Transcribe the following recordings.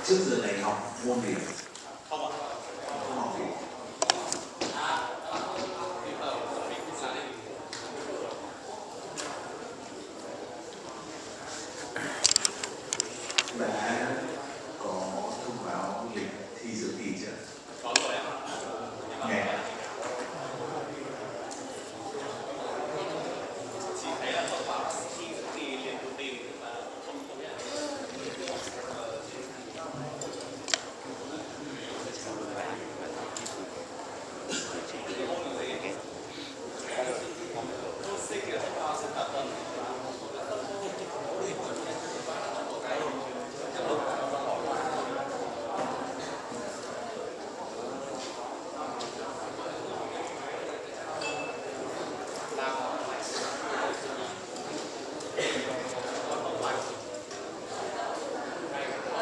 trước giờ này học môn gì? Không ạ. Không học gì. Đã có thông báo lịch thi dự thi chưa? Có rồi ạ. Ngày. Chị thấy là thông báo thi dự thi liền thông tin mà không biết.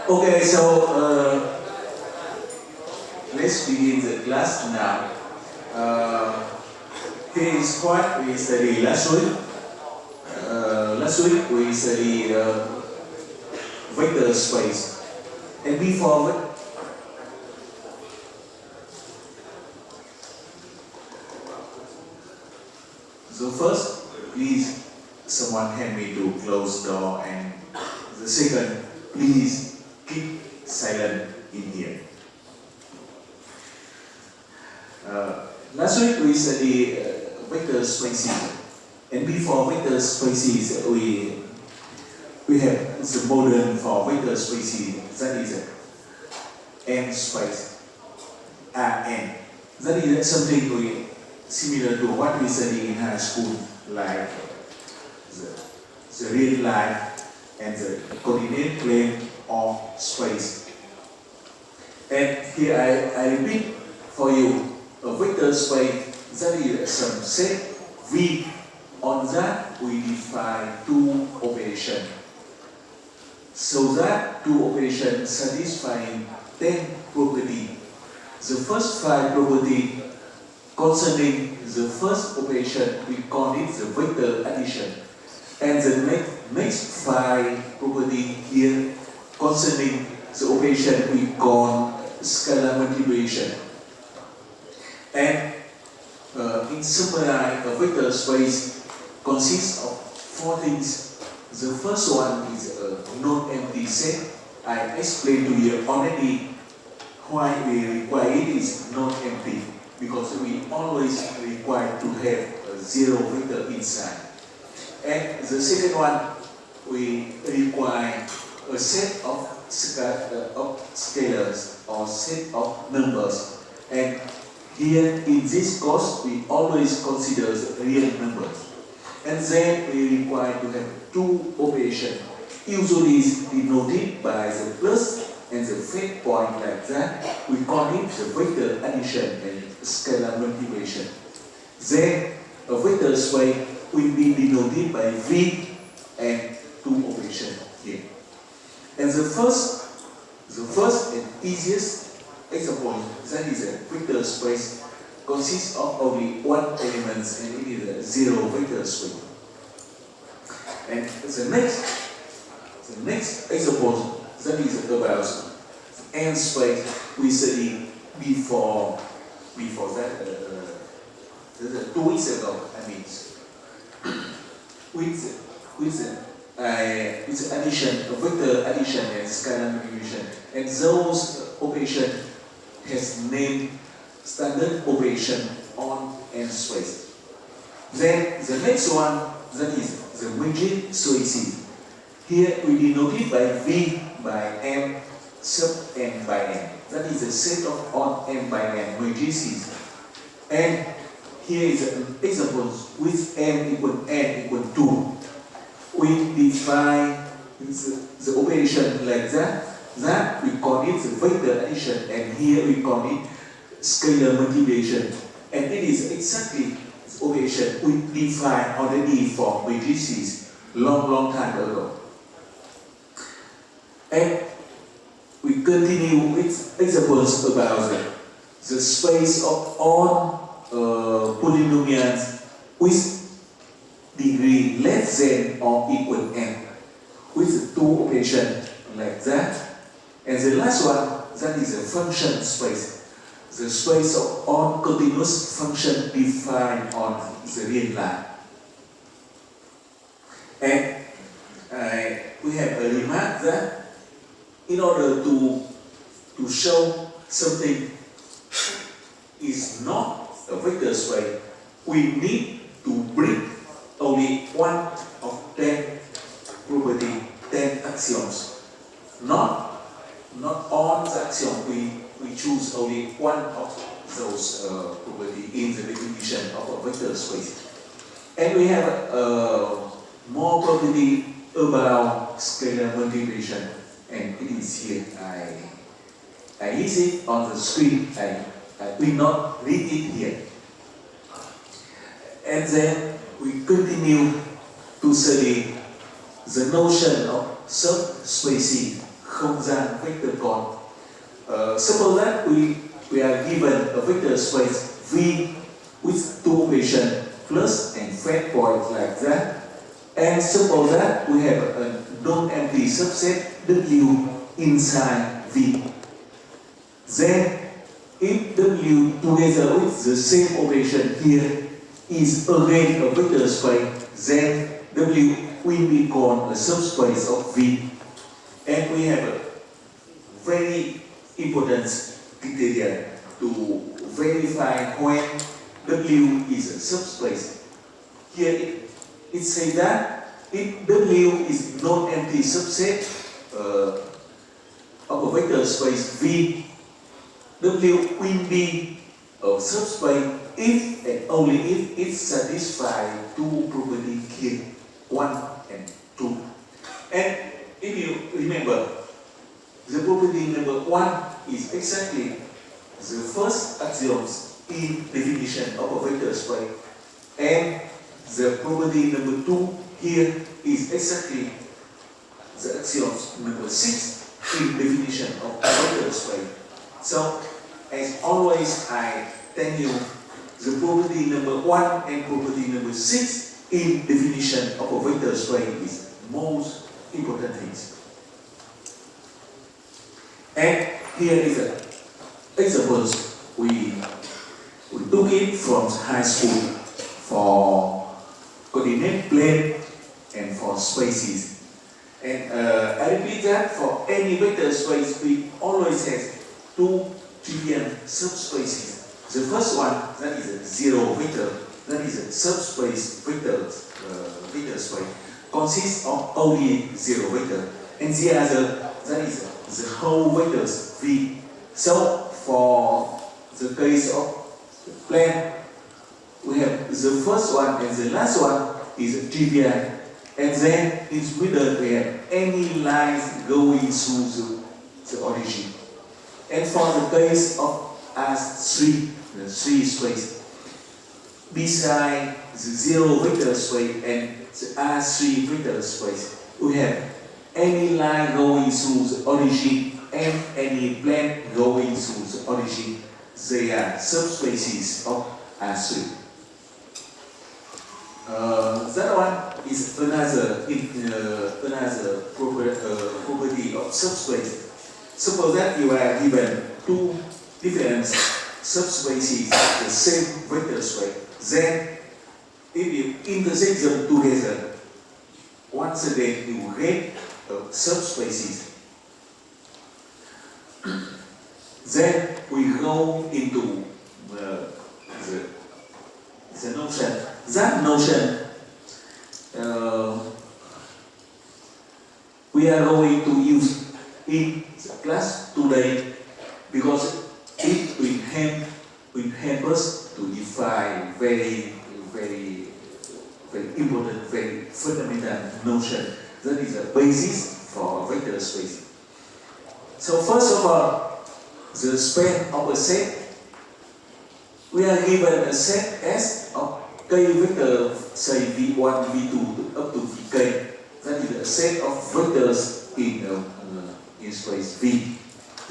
Okay, so let's begin the class now. Here is what we studied last week. Last week we studied vector space, and before it, so first, please someone help me to close door, and the second, please keep silent in here. Last week we studied vector spaces, and before vector spaces we have the model for vector spaces, that is n space, Rn. That is something similar to what we study in high school, like the real life and the coordinate plane of space. And here I repeat for you, a vector space, that is some set V. On that we define two operations. So that two operations satisfying 10 properties. The first 5 properties concerning the first operation, we call it the vector addition. And the next 5 properties here concerning the operation we call scalar multiplication. And in summary, a vector space consists of 4 things. The first one is a non-empty set. I explained to you already why we require it is non-empty, because we always require to have a zero vector inside. And the second one, we require a set of scalars or set of numbers. And here in this course, we always consider the real numbers. And then we require to have two operations, usually denoted by the plus and the fake point like that. We call it the vector addition and scalar multiplication. Then a vector space will be denoted by V and two operations here. And the first and easiest example, that is a vector space, consists of only one element, and it is a zero vector space. And the next example, that is about n space, we studied before that, 2 weeks ago, I mean, with addition, vector addition and scalar multiplication, and those operations has named standard operation on n space. Then the next one, that is the Magritte spaces. Here we denote it by V by M sub n by n. That is the set of on n by n matrices. And here is an example with m equal n equal 2. We define the operation like that. That we call it the vector addition, and here we call it scalar multiplication. And it is exactly the operation we defined already for matrices long time ago. And we continue with examples about the space of all polynomials with degree less than or equal n, with two operations like that. And the last one, that is a function space. The space of all continuous function defined on the real line. And we have a remark that in order to show something is not a vector space, we need to bring only one of 10 property, 10 axioms. Not all the axioms, we choose only one of those property in the definition of a vector space. And we have more property about scalar multiplication, and it is here. I list it on the screen. I will not read it here. And then we continue to study the notion of subspacing, không gian vector con. Suppose that we are given a vector space V with two operations plus and fed points like that. And suppose that we have a non-empty subset W inside V. Then, if W together with the same operation here is again a vector space, then W will be called a subspace of V. And we have a very important criteria to verify when W is a subspace. Here it says that if W is non-empty subset of a vector space V, W will be a subspace if and only if it satisfies two properties here, 1 and 2. And if you remember, the property number 1 is exactly the first axioms in definition of a vector space, and the property number 2 here is exactly the axioms number 6 in definition of a vector space. So, as always, I tell you the property number 1 and property number 6 in definition of a vector space is most important things. And here is an examples we took it from high school for coordinate plane and for spaces. And I repeat that for any vector space, we always have two trivial subspaces. The first one, that is a zero vector, that is a subspace vector space, consists of only zero vector, and the other, that is the whole vectors V. So for the case of the plane, we have the first one and the last one is trivial, and then in middle we have any lines going through the origin. And for the case of R3, the 3 space, beside the zero vector space and the R3 vector space, we have any line going through the origin and any plane going through the origin. They are subspaces of R3. That one is another property of subspace. Suppose that you are given two different subspaces of the same vector space, then if you intersect them together, once again you get subspaces. Then we go into the notion. That notion we are going to use in the class today because it will help us to define very important, very fundamental notion that is a basis for vector space. So first of all, the span of a set, we are given a set S of k vector, say v1, v2 up to vk. That is a set of vectors in space V.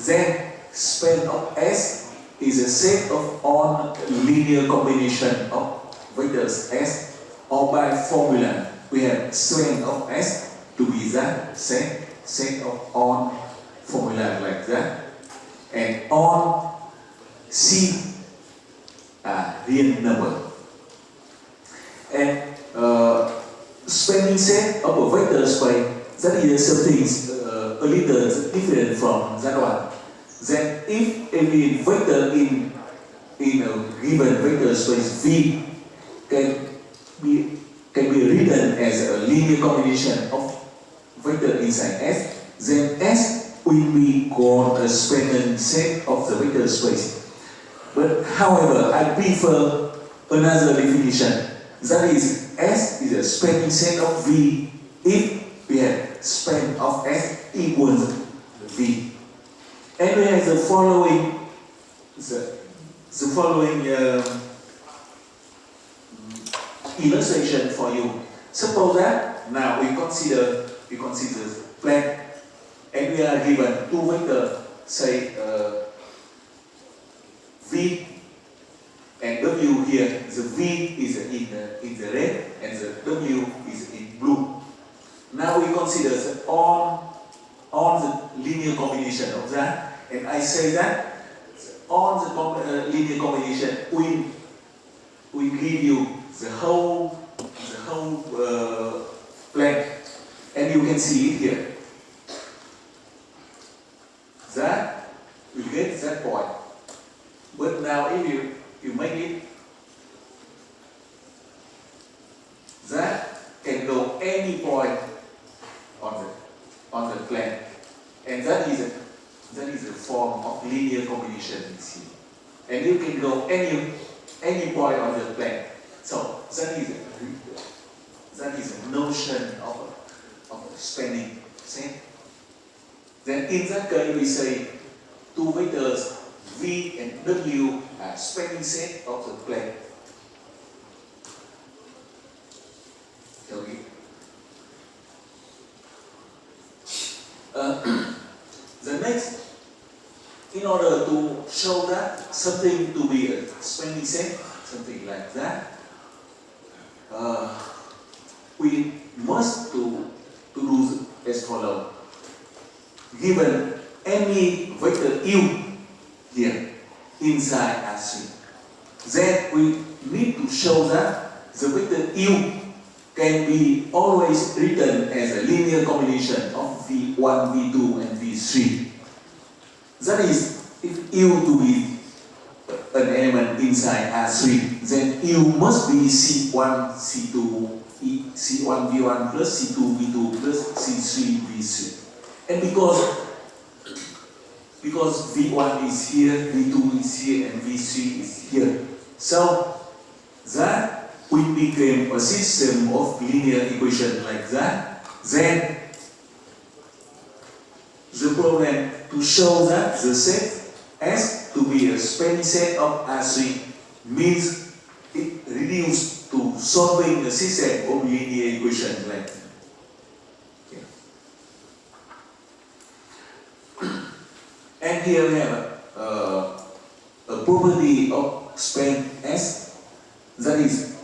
Then span of S is a set of all linear combination of vectors S, or by formula we have strength of S to be that set of all formula like like that. And on C are real number. And spanning set of a vector space, that is something a little different from that one. Then if every vector in a given vector space V can be written as a linear combination of vector inside S, then S will be called a spanning set of the vector space. But however, I prefer another definition. That is, S is a spanning set of V if we have span of S equals V. And we have the following illustration for you. Suppose that now we consider plane, and we are given two vectors, say V and W here. The V is in the red and the W is in blue. Now we consider on the linear combination of that, and I say that on the linear combination we give you the whole plane, and you can see it here. That you get that point. But now if you make it, that can go any point on the plane, and that is a form of linear combination here. And you can go any point on the plane. So that is a notion of spanning set. Then in that case we say two vectors V and W are spanning set of the plane. Okay. The next, in order to show that something to be a spanning set, something like that, we must to do as follows. Given any vector U here inside R3, then we need to show that the vector U can be always written as a linear combination of V1, V2, and V3. That is, if U to be an element inside R3, then U must be C1, C2, C1, V1 plus C2, V2 plus C3, V3. And because V1 is here, V2 is here, and V3 is here, so that will become a system of linear equation like that. Then the problem to show that the set S to be a spanning set of R3 means it reduces to solving a system of linear equation like that. And here we have a property of span S, that is,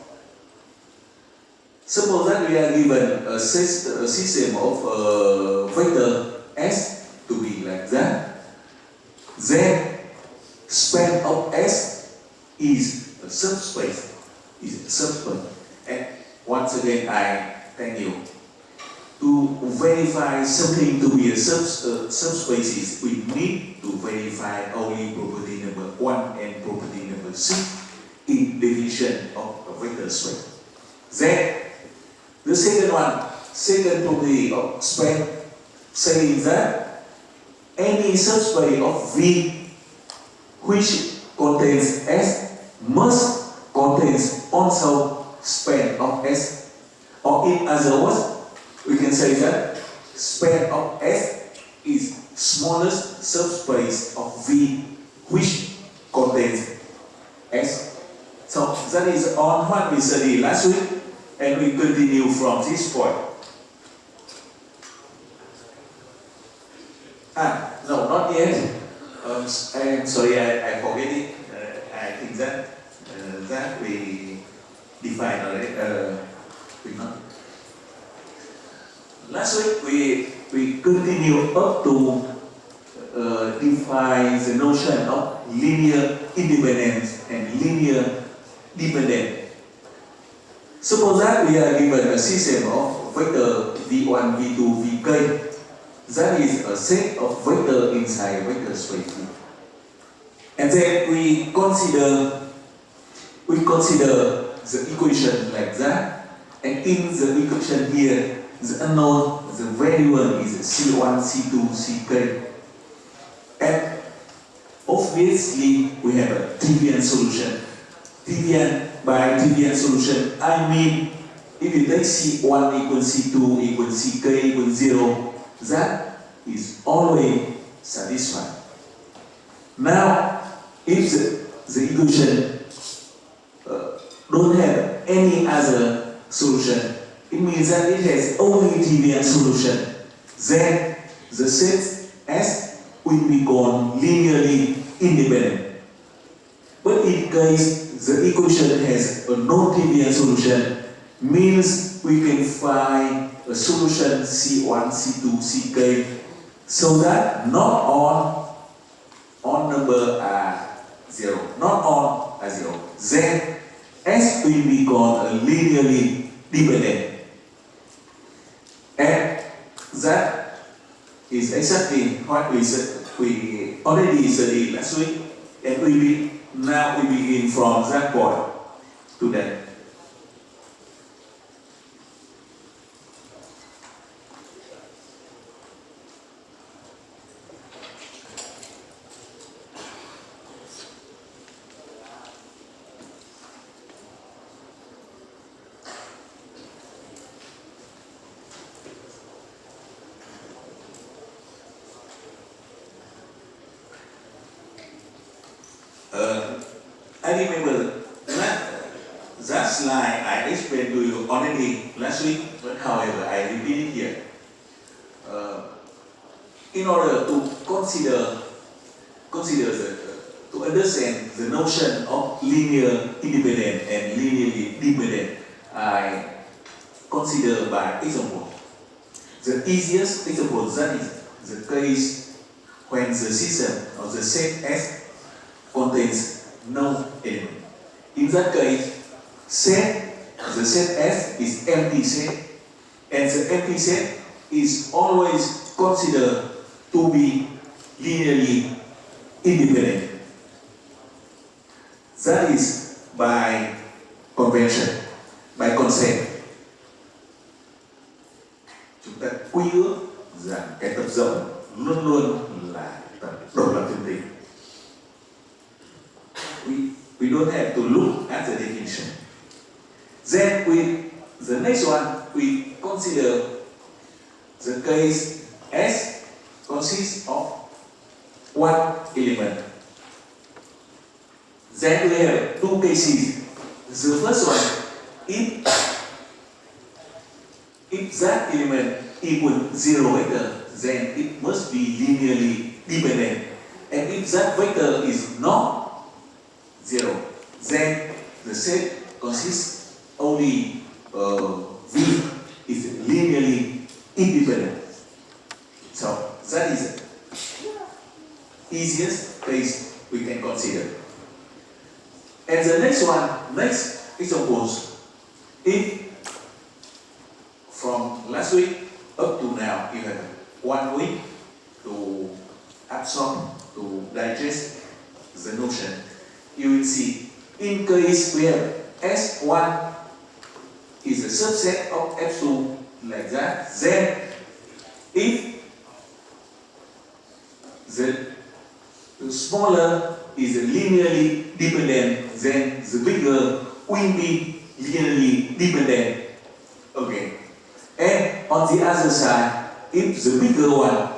suppose that we are given a system of vector S to be like that, then span of S is a subspace, And once again I thank you. To verify something to be a subspace, we need to verify only property number 1 and property number 6 in definition of a vector space. Then the second property of span says that any subspace of V which contains S must contains also span of S, or in other words, we can say that span of S is smallest subspace of V which contains S. So that is on what we studied last week, and we continue from this point. No, not yet. I'm sorry, I forget it. I think that we defined already. We not. Last week we continue up to define the notion of linear independence and linear dependent. Suppose that we are given a system of vector v1, v2, vk. That is a set of vector inside vector space V. And then we consider the equation like that. And in the equation here, the unknown, the variable is C1, C2, Ck. And obviously, we have a trivial solution. By trivial solution, I mean, if you take C1 equals C2 equals Ck equals 0, that is always satisfied. Now, if the equation don't have any other solution, it means that it has only trivial solution. Then the set S will become linearly independent. But in case the equation has a non-trivial solution, means we can find a solution C1, C2, Ck, so that not all number are 0, not all are 0. Then S will become a linearly dependent. And that is exactly what we already studied last week, and now we begin from that point to that. I remember that slide I explained to you already last week, but however I repeat it here. In order to to understand the notion of linear independent and linearly dependent, I consider by example. The easiest example, that is the case when the system or the set S contains no element. In that case, the set S is empty set, and the empty set is always considered to be linearly independent. That is by convention, by concept. Chúng ta quy ước rằng cái tập rộng luôn luôn là tập độc lập thiên tính. We don't have to look at the definition. Then the next one, we consider the case S consists of one element. Then we have two cases. The first one, if that element equals 0 vector, then it must be linearly dependent. And if that vector is not 0, then the set consists only V is linearly independent. So that is the easiest case we can consider. And the next example, if from last week up to now you have 1 week to absorb, to digest the notion, you will see in case we have S1 is a subset of F2 like that, then if the smaller is linearly dependent, then the bigger will be linearly dependent. Okay. And on the other side, if the bigger one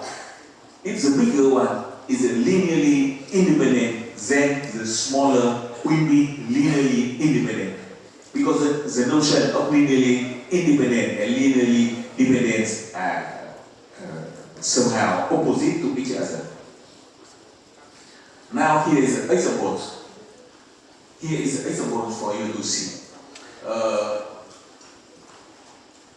is linearly independent, then the smaller will be linearly independent. Because the notion of linearly independent and linearly dependent are somehow opposite to each other. Now here is an example. Here is an example for you to see.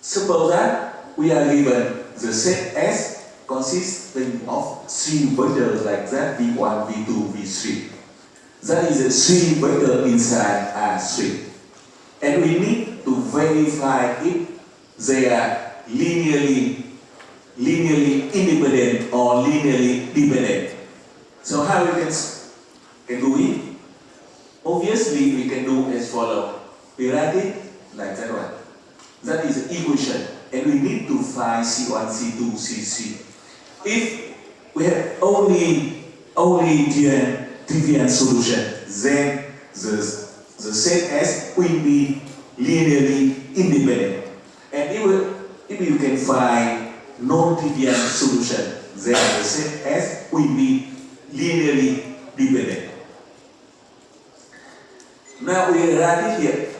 Suppose that we are given the set S consisting of three vectors like that, v1, v2, v3. That is a three vector inside R3. And we need to verify if they are linearly independent or linearly dependent. So how we can do it? Obviously, we can do as follows. We write it like that one. That is the equation. And we need to find C1, C2, C3. If we have only trivial solution, then the set S will be linearly independent. And if you can find non-trivial solution, then the set S will be linearly dependent. Now we write it here.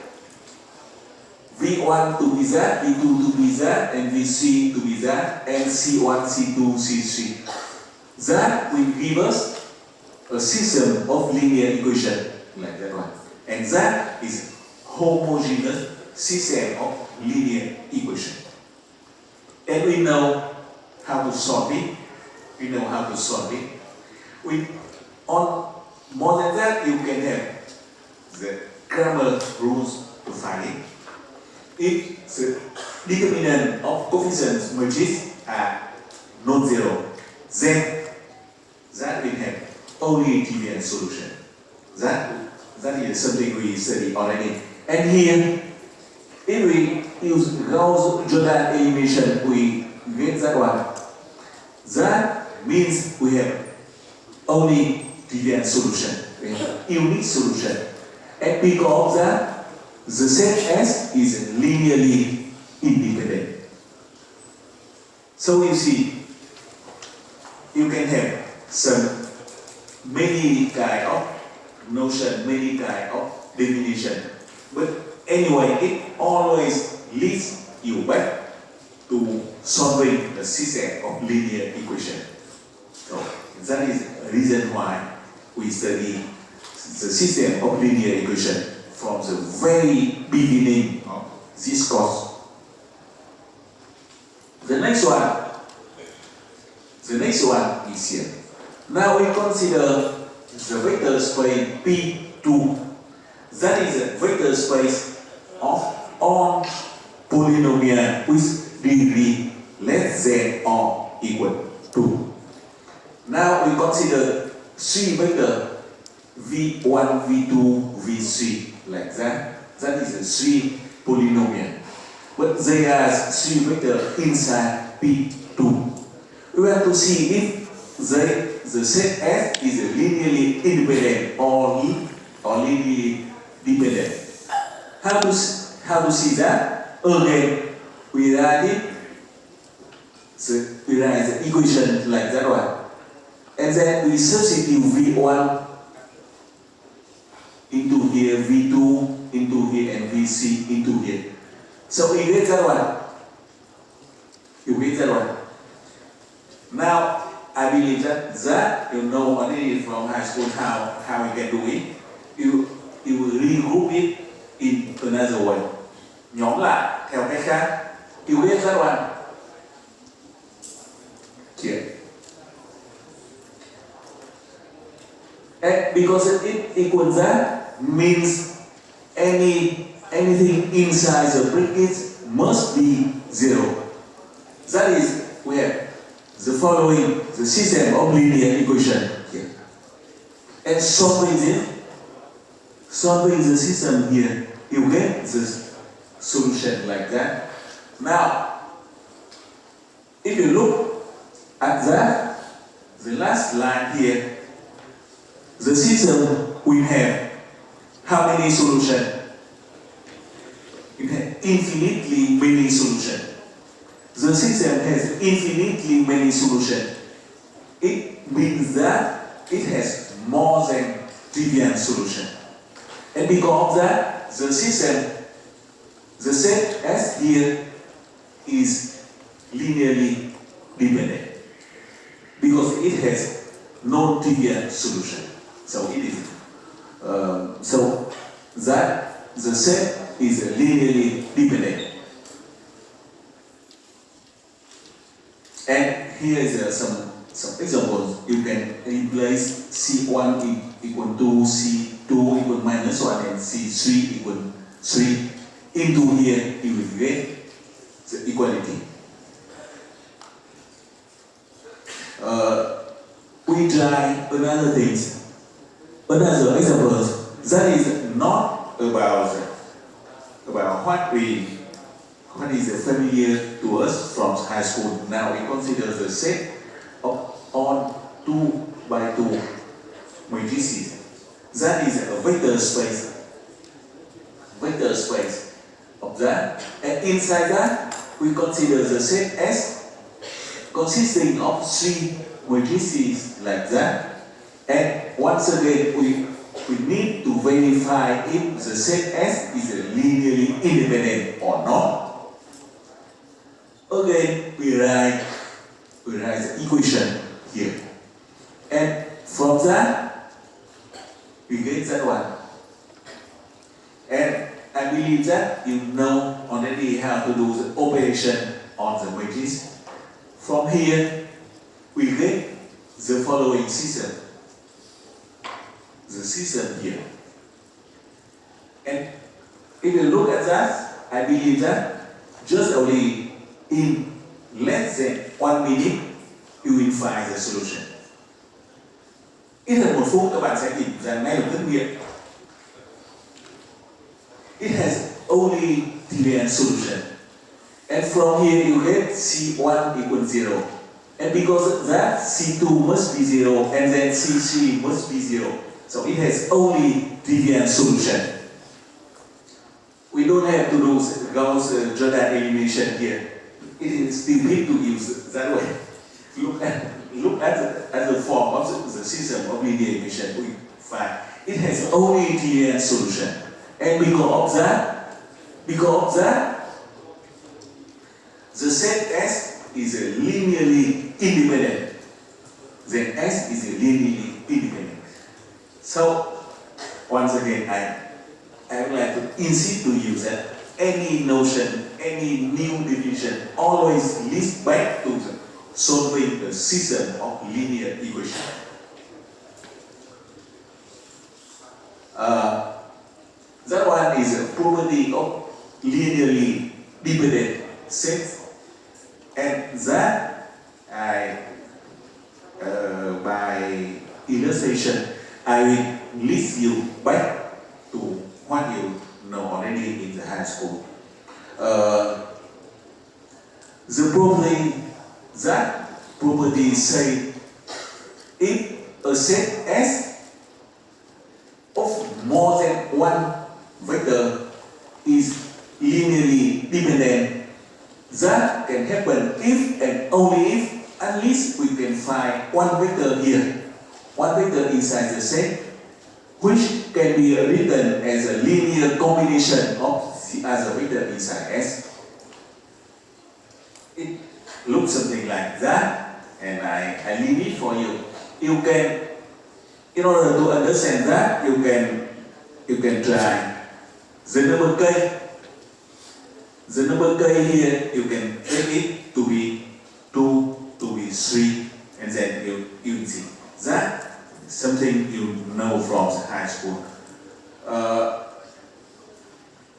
V1 to be that, V2 to be that, and V3 to be that, and C1, C2, C3. That will give us a system of linear equation like that one. And that is homogeneous system of linear equation. And we know how to solve it. On more than that, you can have the Cramer rules to find it. If the determinant of coefficients matrix are non-zero, then that will have only trivial solution. That is something we studied already. And here, if we use Gauss-Jordan elimination, we get that one. That means we have only trivial solution, unique solution. And because of that, the set S is linearly independent. So you see, you can have many kind of notion, many kind of definition. But anyway, it always leads you back to solving the system of linear equation. So that is the reason why we study the system of linear equation from the very beginning of this course. The next one is here. Now we consider the vector space P2. That is a vector space of all polynomial with degree less than or equal to. Now we consider three vectors V1, V2, V3 like that. That is a three polynomial. But they are three vectors inside P2. We have to see if the set S is linearly independent or linearly dependent. How to see that? Again, we write the equation like that one. And then we substitute V1 into here, V2 into here, and V3 into here. So we get that one. You get that one. Now, I believe that you know already from high school how we can do it. You will regroup it in another way. Nhóm lại theo cách khác. You get that one. Here. And because it equals that means anything inside the brackets must be zero. That is, we have the following, the system of linear equation here. And solving the system here, you get the solution like that. Now, if you look at that, the last line here, the system will have how many solutions? It has infinitely many solutions. The system has infinitely many solutions. It means that it has more than trivial solution. And because of that, the system, the set S here is linearly dependent. Because it has non-trivial solution. So it is. So that the set is linearly dependent. And here is some examples. You can replace C1 equal to C2 equal minus 1 and C3 equal 3 into here. You will get the equality. We try another things, another examples that is not about what is familiar to us from high school. Now we consider the set of on 2 by 2 matrices. That is a vector space of that, and inside that we consider the set S consisting of 3 matrices like that. And once again we need to verify if the set S is linearly independent or not. Again, we write the equation here, and from that we get that one. And I believe that you know already how to do the operation on the matrix. From here, we get the following system. The system here. And if you look at that, I believe that just only in less than 1 minute, you will find the solution. Ít hơn 1 phút các bạn sẽ tìm ra ngay lập tức nghiệm. It has only trivial solution. And from here you get C1 equals 0. And because of that, C2 must be 0, and then C3 must be 0. So it has only trivial solution. We don't have to do Gauss-Jordan elimination here. It is stupid to use that way. Look at the form of the system of linear equation we find. It has only trivial solution. And because of that, the set S is linearly independent. Then S is linearly independent. So, once again, I would like to insist to you that any notion, any new definition always leads back to solving the system of linear equation. That one is a property of linearly dependent sets, and that by illustration, I will lead you back to what you know already in the high school. That property say if a set S of more than one vector is linearly dependent, that can happen if and only if at least we can find one vector here, one vector inside the set, which can be written as a linear combination of the other vector inside S. It looks something like that, and I leave it for you. You can, in order to understand that, you can try the number K. The number K here, you can take it to be 2, to be 3, and then you see. That is something you know from the high school.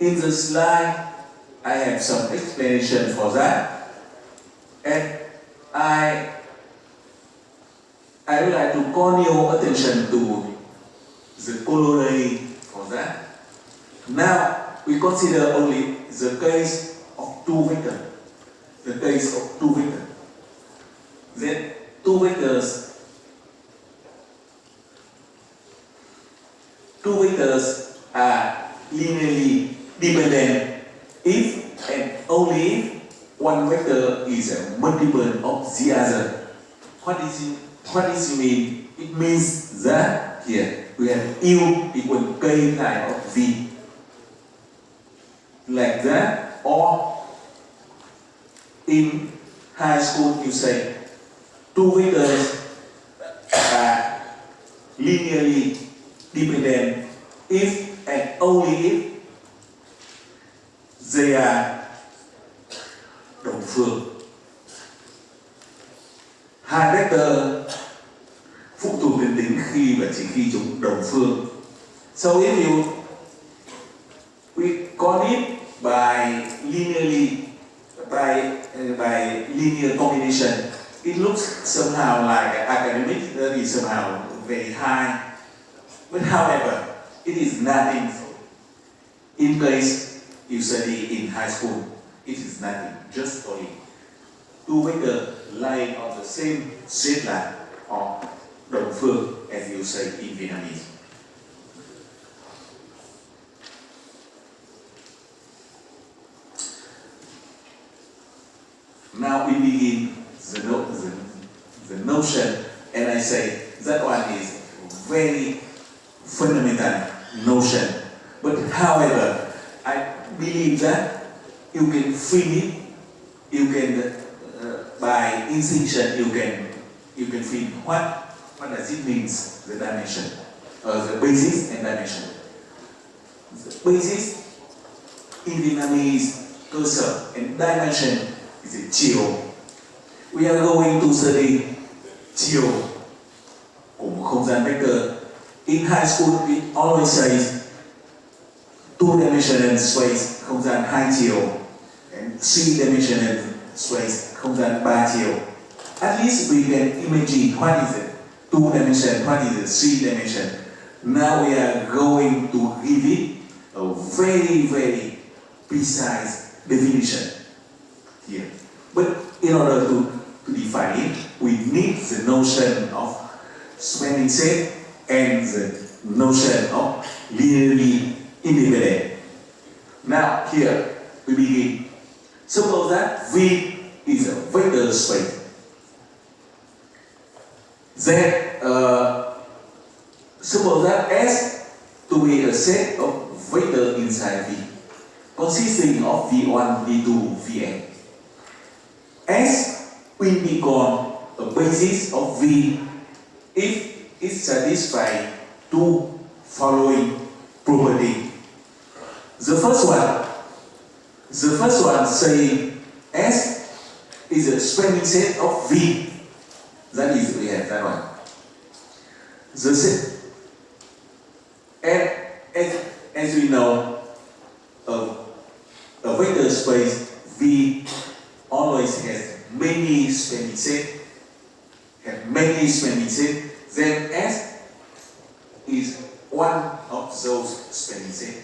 In the slide, I have some explanation for that. And I would like to call your attention to the corollary for that. Now, we consider only the case of 2 vectors. The case of 2 vectors. Then 2 vectors are linearly dependent if and only if one vector is a multiple of the other. What does it mean? It means that here we have U equal K times of V. Like that, or in high school you say 2 vectors are linearly dependent if and only if they are đồng phương. vector phụ thuộc đến tính khi và chỉ khi chúng đồng phương. So if we call it by linear combination, it looks somehow like academic, that is somehow very high. But however, it is nothing. In case you study in high school, it is nothing, just only two vectors lying on the same straight line or đồng phương, as you say in Vietnamese. Now we begin the notion, and I say that one is very fundamental notion. But however, I believe that you can feel it, you can by instinction you can feel what does it mean, the dimension, the basis and dimension. The basis in Vietnamese cơ sở and dimension is a chiều. We are going to study chiều của một không gian vector. In high school we always say two-dimensional space, không gian hai chiều, and three-dimensional space, không gian ba chiều. At least we can imagine what is it, two dimension, what is it, three dimension. Now we are going to give it a very, very precise definition here. But in order to define it, we need the notion of spanning set and the notion of linearly independent. Now here we begin. Suppose that V is a vector space. Then suppose that S to be a set of vectors inside V, consisting of V1, V2, Vn. S will be called a basis of V if it satisfies two following properties. The first one saying S is a spanning set of V. That is, we have that one. The set, and as we know, a vector space V always has many spanning sets. Then S is one of those spanning sets.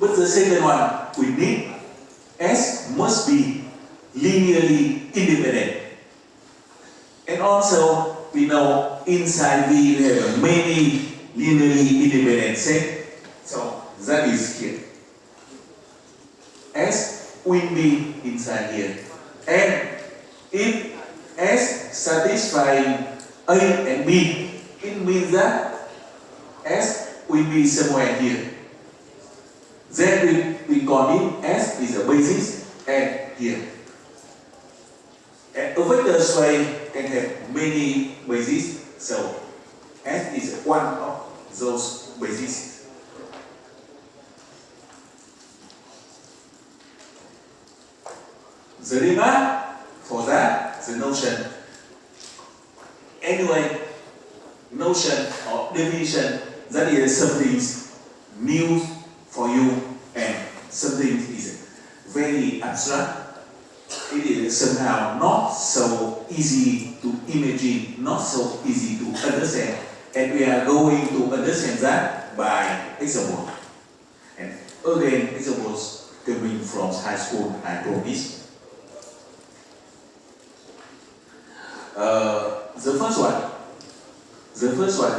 But the second one, we need S must be linearly independent. And also, we know inside V we have many linearly independent sets. So that is here. S will be inside here. And if S satisfying A and B, it means that S will be somewhere here. Then we call it S is a basis and here. And a vector space can have many bases, so S is one of those bases. The remark for that, the notion. Anyway, notion or definition, that is something new for you and something is very abstract. It is somehow not so easy to imagine, not so easy to understand, and we are going to understand that by example. And again, examples coming from high school, I promise. The first one,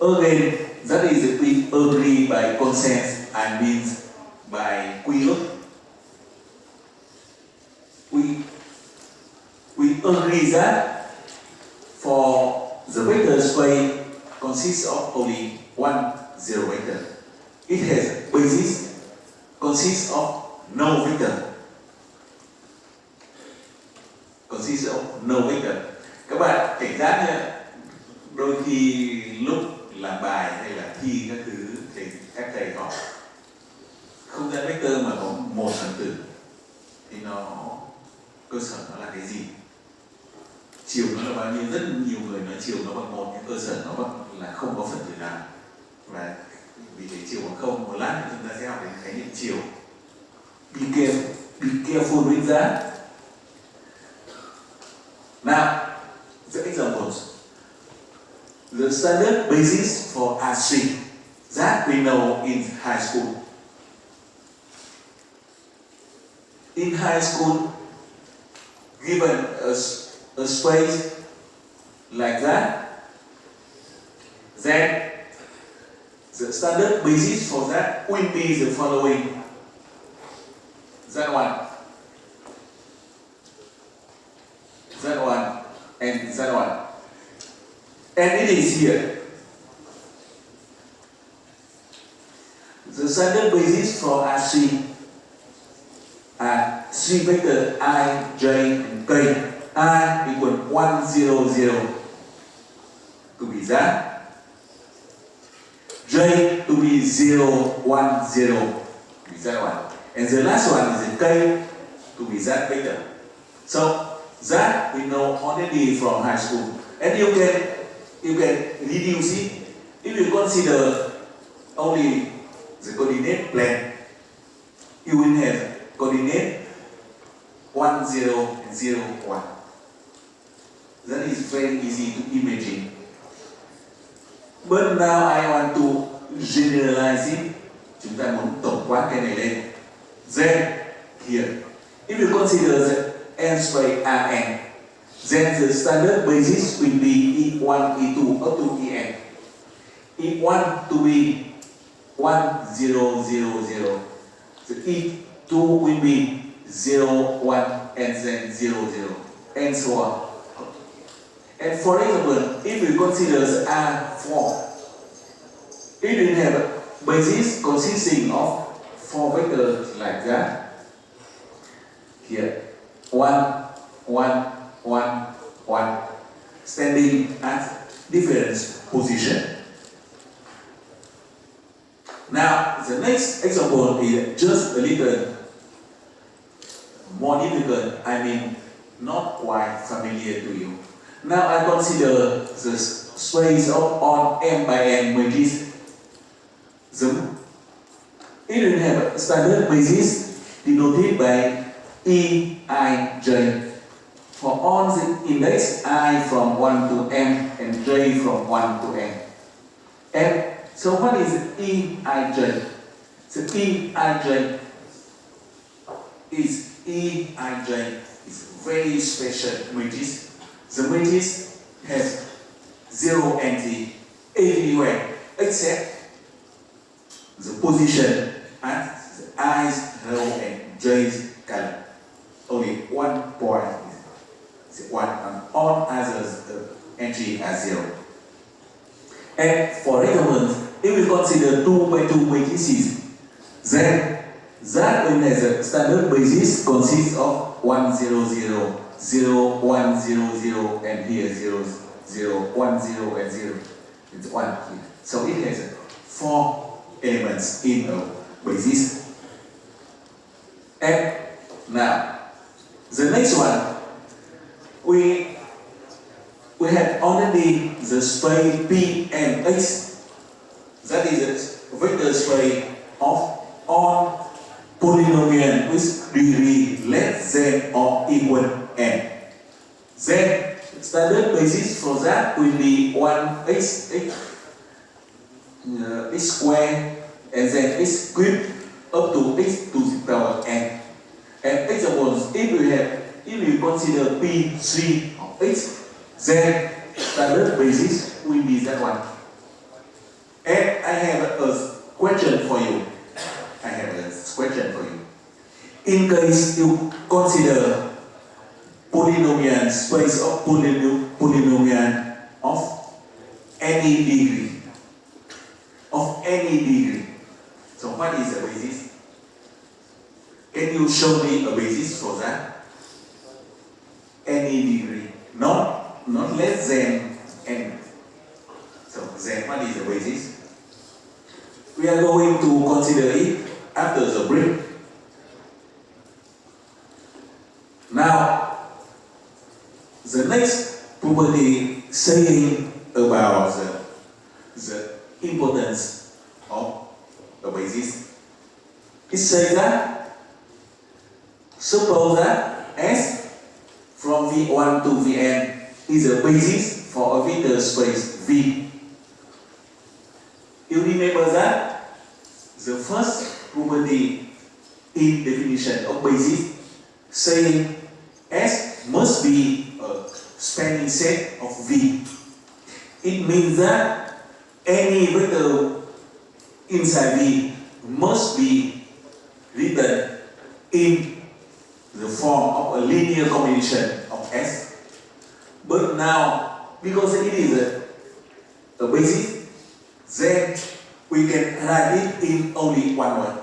again, that is we agree by consensus and means by quy we agree that for the vector space consists of only one zero vector. It has basis consists of no vector. Consists of no vector. Các bạn cảnh giác nhé, đôi khi lúc làm bài hay là thi các thứ thì các thầy hỏi không gian vector mà có một phần tử thì nó cơ sở nó là cái gì, chiều nó là bao nhiêu, rất nhiều người chiều nó bằng 1 nhưng cơ sở nó bằng là không có phần tử nào, và vì thế chiều bằng 0, một lát thì chúng ta sẽ học đến khái niệm chiều. Be careful with that. Now, the examples. The standard basis for R3 that we know in high school. In high school, given a space like that, then the standard basis for that will be the following. Z1, Z1, and Z1. And it is here. The standard basis for R3 are 3 vectors I, J, and K. I equal 1, 0, 0 to be that. J to be 0, 1, 0 to be that one. And the last one is the K to be that vector. So that we know already from high school. And you can reduce it if you consider only the coordinate plane. You will have coordinate 1, 0, and 0, 1. That is very easy to imagine. But now I want to generalize it. Chúng ta muốn tổng quát cái này lên. Then here, if you consider the n space Rn, then the standard basis will be E1, E2 up to En. E1 to be 1, 0, 0, 0. The E2 will be 0, 1, and then 0, 0, and so on. And for example, if we consider the R4, it will have a basis consisting of 4 vectors like that. Here, 1, 1, 1, 1, standing at different position. Now, the next example is just a little more difficult, I mean, not quite familiar to you. Now I consider the space on M by N matrix. It will have a standard basis denoted by Eij for all the index I from 1 to M and J from 1 to N. And so what is Eij? So Eij is very special matrix. The matrix has 0 entry everywhere except the position at the I's row and J's column. Only one point is 1 and all others entry are 0. And for example, if we consider 2 by 2 matrices, then that one has a standard basis consists of 1, 0, 0, 0, 1, 0, 0, and here 0, 0, 1, 0, and 0. It's 1 here. So it has 4 elements in a basis. And now, the next one, we have already the space P and X. That is a vector space of all polynomial with degree less than or equal n. Then standard basis for that will be 1x squared and then x cubed up to x to the power n. And examples, if you consider P3 of x, then standard basis will be that one. And I have a question for you. In case you consider polynomial space of polynomial of any degree. So what is the basis? Can you show me a basis for that? Any degree, not less than n. So then what is the basis? We are going to consider it after the break. Now, the next property saying about the importance of a basis. It says that suppose that S from V1 to Vn is a basis for a vector space V. You remember that the first property in definition of basis saying S must be a spanning set of V. It means that any vector inside V must be written in the form of a linear combination of S. But now, because it is a basis, then we can write it in only one way.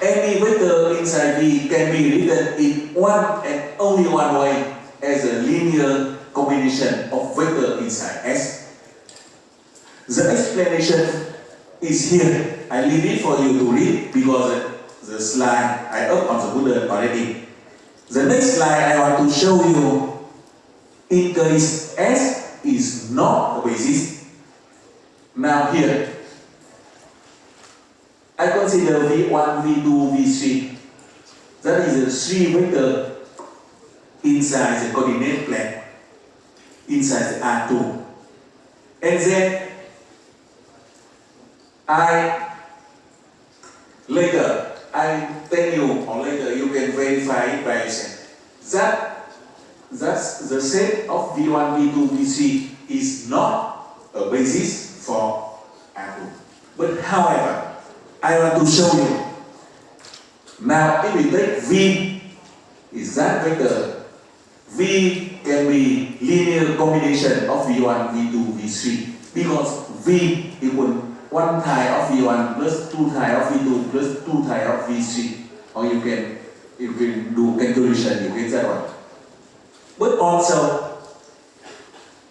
Any vector inside V can be written in one and only one way as a linear combination of vector inside S. The explanation is here. I leave it for you to read because the slide I up on the bullet already. The next slide I want to show you, in case S is not a basis. Now here, I consider V1, V2, V3. That is a three vector inside the coordinate plane, inside the R2. And then later I tell you, or later you can verify it by yourself. That's the set of V1, V2, V3 is not a basis for R2. But however, I want to show you. Now, if we take V is that vector, V can be linear combination of V1, V2, V3 because V equal 1 tie of V1 plus 2 tie of V2 plus 2 tie of V3. Or you can do calculation, you get that one. But also,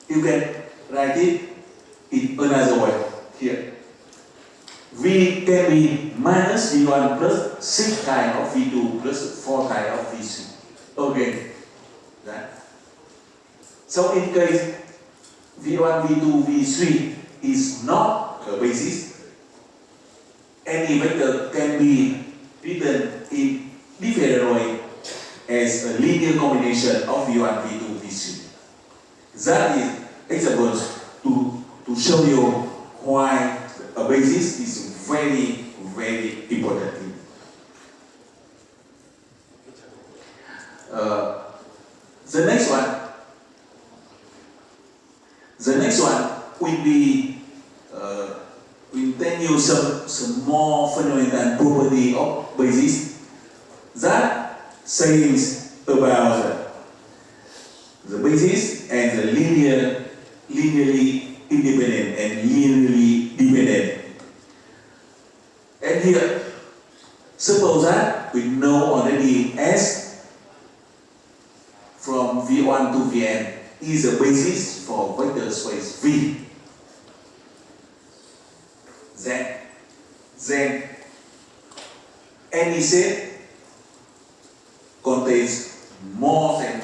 you can write it in another way here. V can be minus V1 plus 6 tie of V2 plus 4 tie of V3. Okay, right? So in case V1, V2, V3 is not a basis, any vector can be written in different way as a linear combination of V1, V2, V3. That is examples to show you why a basis is very, very important. The next one will be will tell you some more fundamental property of basis that says about the basis and the linearly independent and linearly dependent. And here, suppose that we know already S from V1 to Vn is a basis for vector space V. Then any set contains more than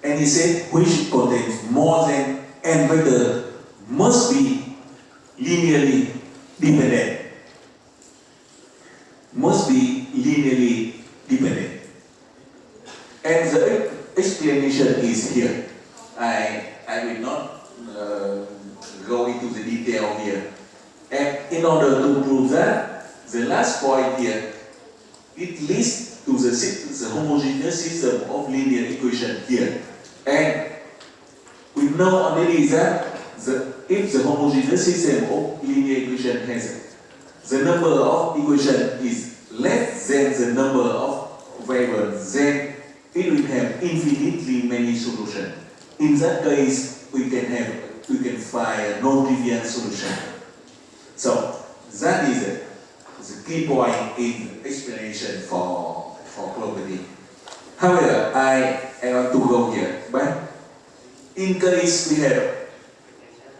any set which contains more than n vector must be linearly dependent. Must be linearly dependent. And the explanation is here. I will not go into the detail here. And in order to prove that, the last point here, it leads to the homogeneous system of linear equation here. And we know already that if the homogeneous system of linear equation has the number of equation is less than the number of variables, then it will have infinitely many solutions. In that case, we can find a non-trivial solution. So that is the key point in explanation for property. However, I want to go here. But in case we have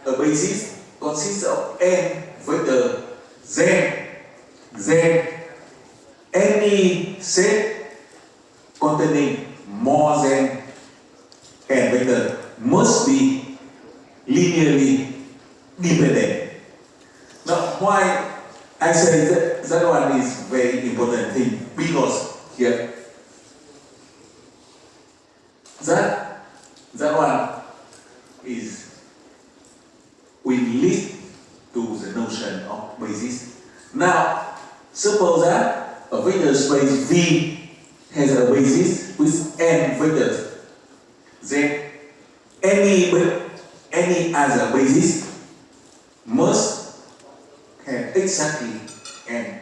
a basis consists of n vector, then any set containing more than and vector must be linearly dependent. Now, why I say that one is very important thing? Because here, that one is we lead to the notion of basis. Now, suppose that a vector space V has a basis with n vectors. Then any other basis must have exactly n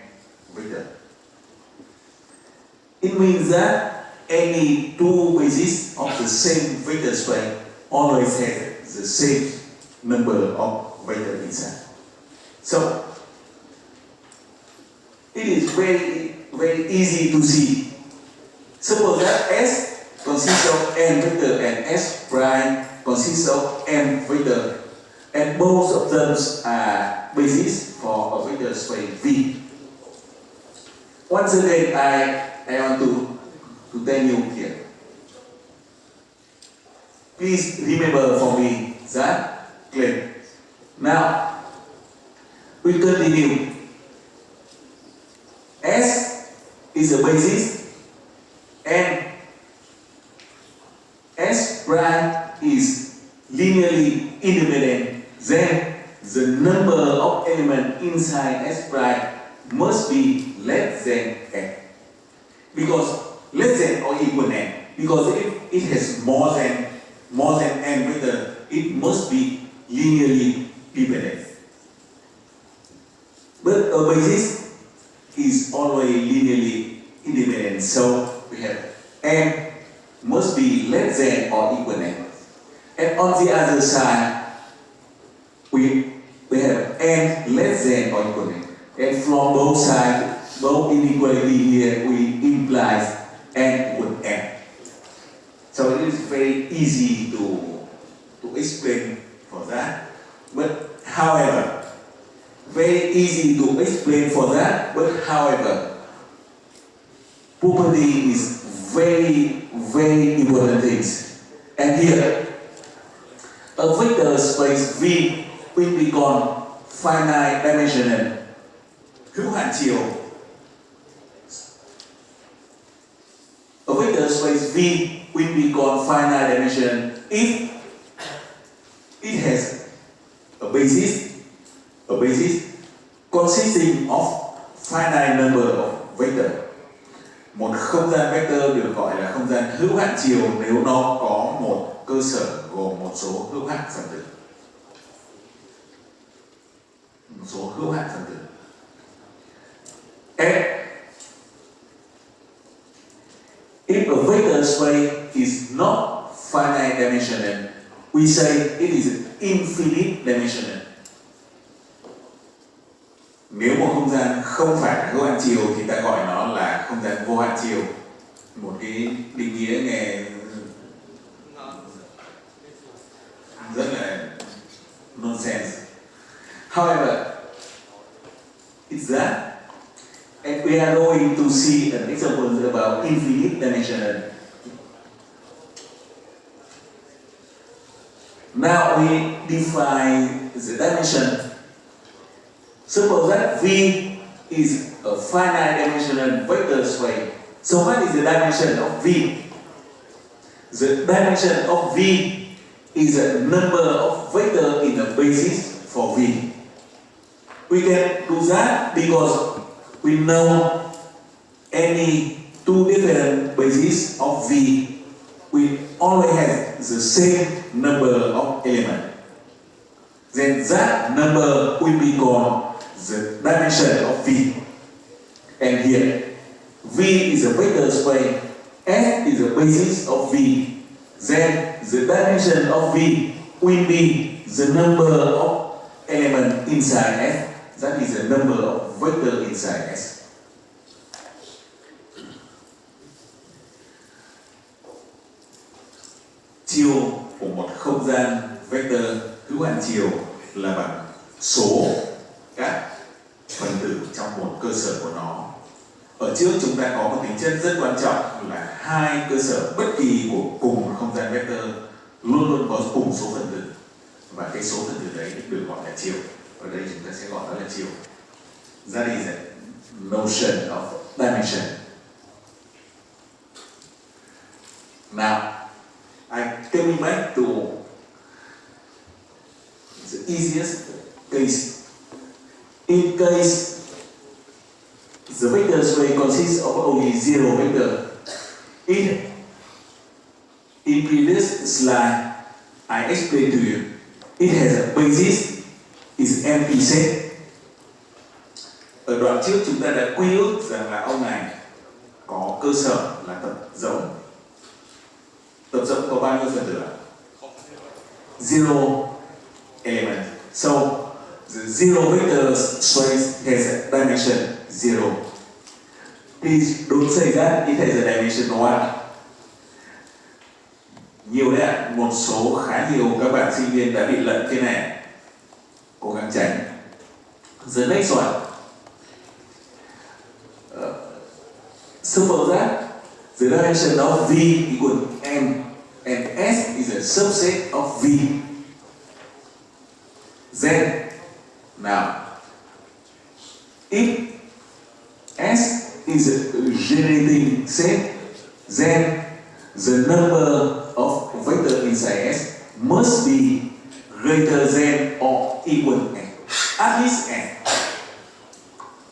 vector. It means that any two bases of the same vector space always have the same number of vectors inside. So it is very, very easy to see. Suppose that S consists of n vector and S prime consists of m vector, and both of them are basis for a vector space V. Once again, I want to tell you here. Please remember for me that claim. Now, we continue. S is a basis and S prime is linearly independent. Then the number of elements inside S prime must be less than n. Because less than or equal to n. Because if it has more than n vector, it must be linearly dependent. But a basis is always linearly independent. So we have n must be less than or equal to n. And on the other side, we have n less than or equal to n. And from both sides, both inequality here, we imply n equal to n. So it is very easy to explain for that. But however, very easy to explain for that. But however, property is very, very important things. And here, a vector space V will become finite dimensional, hữu hạn chiều. A vector space V will become finite dimensional if it has a basis consisting of finite number of vector. Một không gian vector được gọi là không gian hữu hạn chiều nếu nó có một cơ sở gồm một số hữu hạn phần tử. Một số hữu hạn phần tử. And if a vector space is not finite dimensional, we say it is infinite dimensional. Nếu một không gian không phải là hữu hạn chiều thì ta gọi nó là không gian vô hạn chiều. Một cái định nghĩa nghe rất là nonsense. However, it's that, and we are going to see an example about infinite dimensional. Now we define the dimension. Suppose that V is a finite dimensional vector space. So what is the dimension of V? The dimension of V is a number of vectors in a basis for V. We can do that because we know any two different bases of V will always have the same number of elements. Then that number will become the dimension of V. And here, V is a vector space, S is a basis of V. Then the dimension of V will be the number of elements inside S. That is the number of vectors inside S. Chiều của một không gian vector hữu hạn chiều là bằng số các phần tử trong một cơ sở của nó. Ở trước chúng ta có một tính chất rất quan trọng là hai cơ sở bất kỳ của cùng một không gian vector luôn luôn có cùng số phần tử, và cái số phần tử đấy được gọi là chiều. Ở đây chúng ta sẽ gọi nó là chiều. That is a notion of dimension. Now, I'm coming back to the easiest case. In case the vector space consists of only zero vector, in previous slide I explained to you, it has a basis is empty set. Ở đoạn trước chúng ta đã quy ước rằng là ông này có cơ sở là tập rỗng. Tập rỗng có bao nhiêu phần tử ạ? Zero element. So the zero vector space has a dimension zero. Please don't say that it has a dimension one. Nhiều đấy ạ, một số khá nhiều các bạn sinh viên đã bị lẫn cái này. Cố gắng tránh. The next one. Suppose that the dimension of V equal n and S is a subset of V. Then, now, if S is a generating set, then the number of vector inside S must be greater than or equal to n. At least n.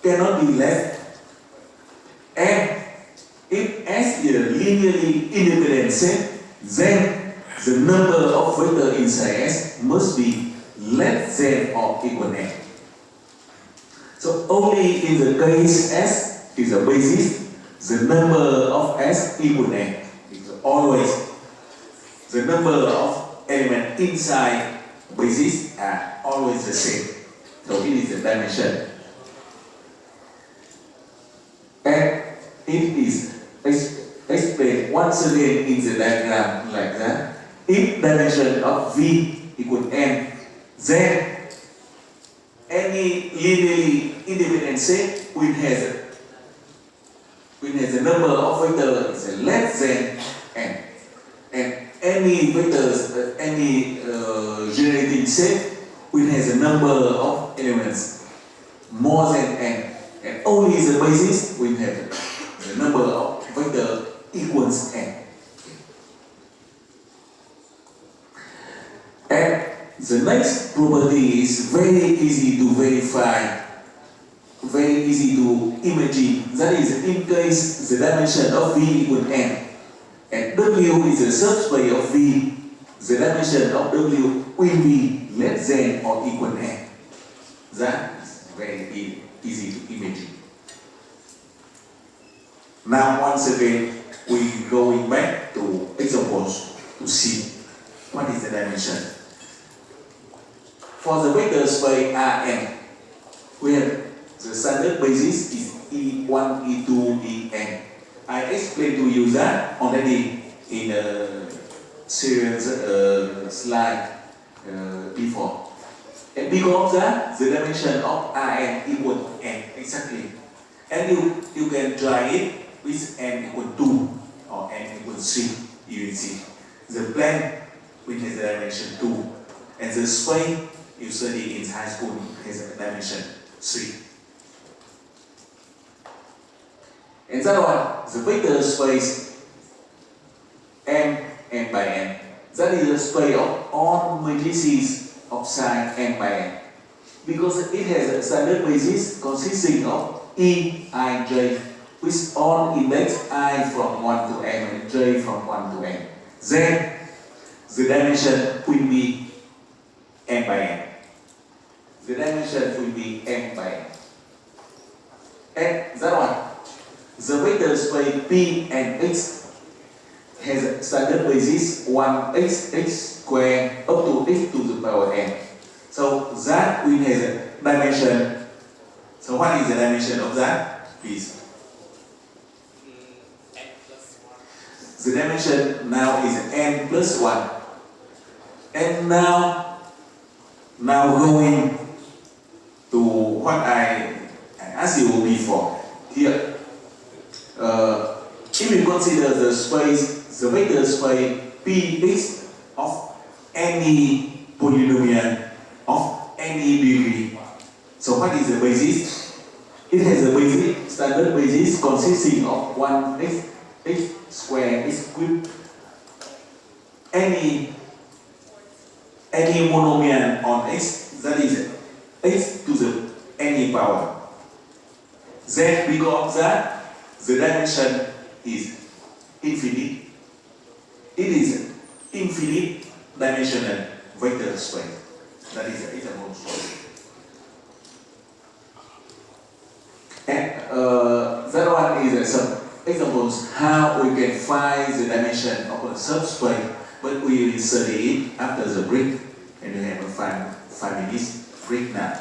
Cannot be less. And if S is a linearly independent set, then the number of vector inside S must be less than or equal to n. So only in the case S is a basis, the number of S equal to n. It's always the number of elements inside basis are always the same. So it is the dimension. And it is explained once again in the diagram like that. If dimension of V equal n, then any linearly independent set which has the number of vectors is less than n, and any vectors, any generating set which has a number of elements more than n, and only the basis will have the number of vector equals n. And the next property is very easy to verify, very easy to imagine. That is, in case the dimension of V equal n, and W is a subspace of V, the dimension of W will be less than or equal to n. That is very easy to imagine. Now once again, we going back to examples to see what is the dimension. For the vector space Rn, we have the standard basis is E1, E2, En. I explained to you that already in a series slide before. And because of that, the dimension of Rn equal to n exactly. And you can try it with n equal 2 or n equal 3. You will see the plane which has a dimension 2, and the space you study in high school has a dimension 3. And that one, the vector space n by n, that is the space of all matrices of sign n by n, because it has a standard basis consisting of E, I, J, with all index I from 1 to n and j from 1 to n. Then the dimension will be n by n. The dimension will be n by n. And that one, the vector space P and X has a standard basis 1x squared up to x to the power n. So that will has a dimension. So what is the dimension of that? Please. n plus 1. The dimension now is n plus 1. And now going to what I asked you before. Here, if we consider the space, the vector space Px of any polynomial of any degree. So what is the basis? It has a basic standard basis consisting of 1x square x cubed. Any monomial on x, that is x to the any power. Then because of that, the dimension is infinite. It is infinite dimensional vector space. That is the example story. And that one is some examples how we can find the dimension of a subspace, but we will study it after the break, and we have a 5 minutes break now.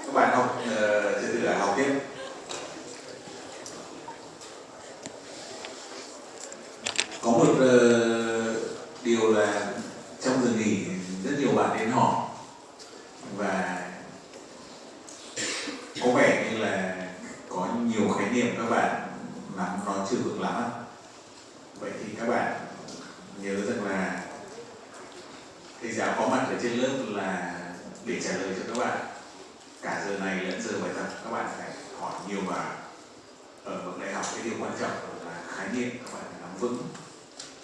Các bạn học từ từ học tiếp. Có một điều là trong giờ nghỉ rất nhiều bạn đến hỏi và có vẻ như là có nhiều khái niệm các bạn nắm nó chưa vững lắm. Vậy thì các bạn nhớ rằng là thầy giáo có mặt ở trên lớp là để trả lời cho các bạn cả giờ này lẫn giờ bài tập. Các bạn phải hỏi nhiều và ở bậc đại học cái điều quan trọng là khái niệm các bạn phải nắm vững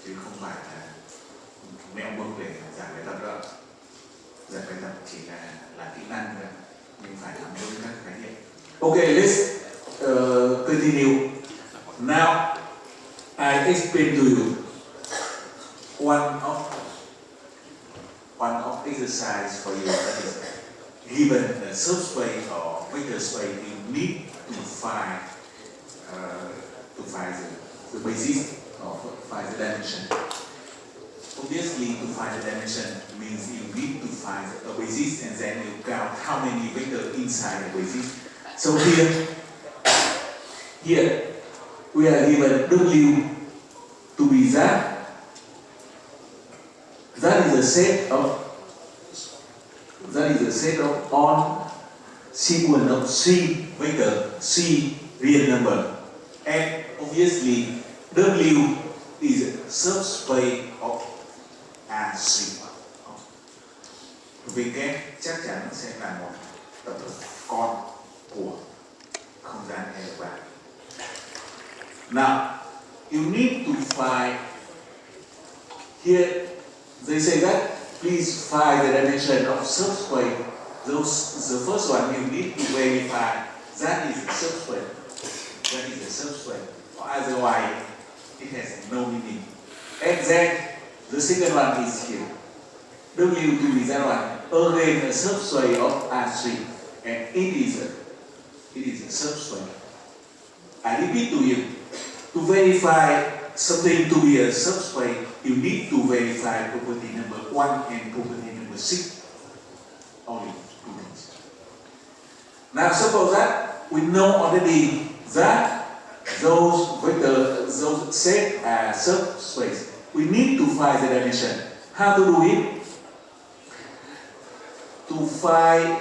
chứ không phải là mẹo mực để giảng bài tập đâu. Giảng bài tập chỉ là kỹ năng thôi, nhưng phải nắm vững các khái niệm. Okay, let's continue. Now I explain to you one of exercise for you that is given a subspace or vector space. You need to find the basis or find the dimension. Obviously, to find the dimension means you need to find a basis and then you count how many vectors inside the basis. So here we are given W to be that. That is a set of on sequence of C vector, C real number, and obviously W is a subspace of AC. VK chắc chắn sẽ là một tập hợp con của không gian L3. Now you need to find here. They say that please find the dimension of subspace. The first one you need to verify that is a subspace. That is a subspace. Otherwise, it has no meaning. And then the second one is here. W to be that one. Again, a subspace of R3, and it is a subspace. I repeat to you. To verify something to be a subspace, you need to verify property number 1 and property number 6. Only two things. Now suppose that we know already that those set are subspace. We need to find the dimension. How to do it? To find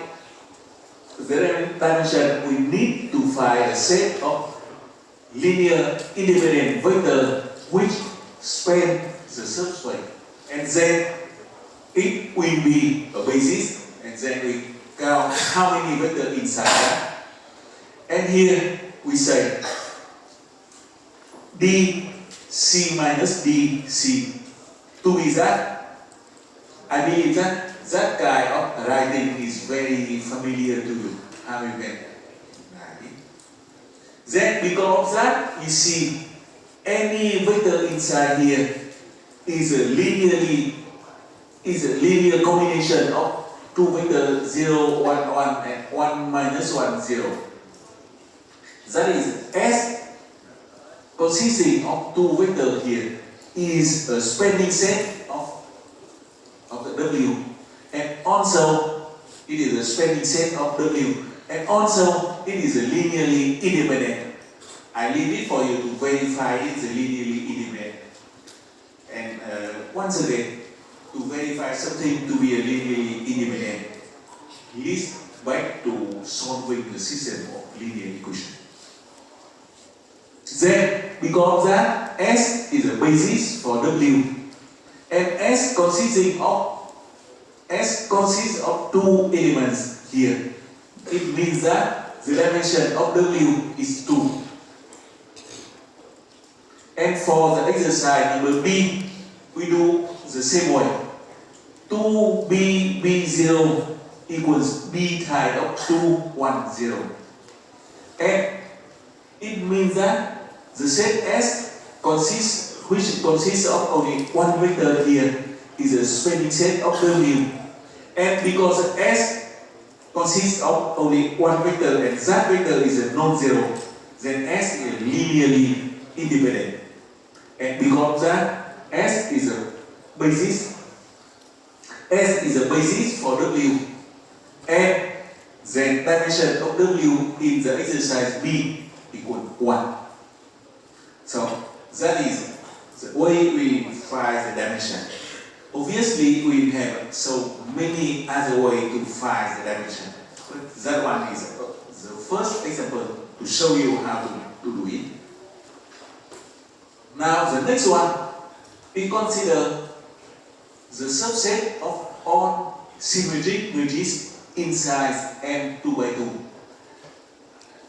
the dimension, we need to find a set of linear independent vector which span the subspace, and then it will be a basis, and then we count how many vectors inside that. And here we say dc minus dc. To be that, I believe that kind of writing is very familiar to you. How you can write it. Then because of that, you see any vector inside here is a linear combination of two vectors 0, 1, 1 and 1 minus 1, 0. That is S consisting of two vectors here is a spanning set of the W, and also it is a spanning set of W, and also it is a linearly independent. I leave it for you to verify it is a linearly independent. And once again, to verify something to be a linearly independent, leads back to solving the system of linear equation. Then, because of that, S is a basis for W, and S consists of two elements here. It means that the dimension of W is 2. And for the exercise number B, we do the same way. 2B, B0 equals B times of 2, 1, 0. And it means that the set S which consists of only one vector here is a spanning set of W. And because S consists of only one vector and that vector is a non-zero, then S is linearly independent. And because of that, S is a basis for W, and then dimension of W in the exercise B equal 1. So that is the way we find the dimension. Obviously, we have so many other ways to find the dimension. But that one is the first example to show you how to do it. Now the next one, we consider the subset of all symmetric matrices inside M2 by 2.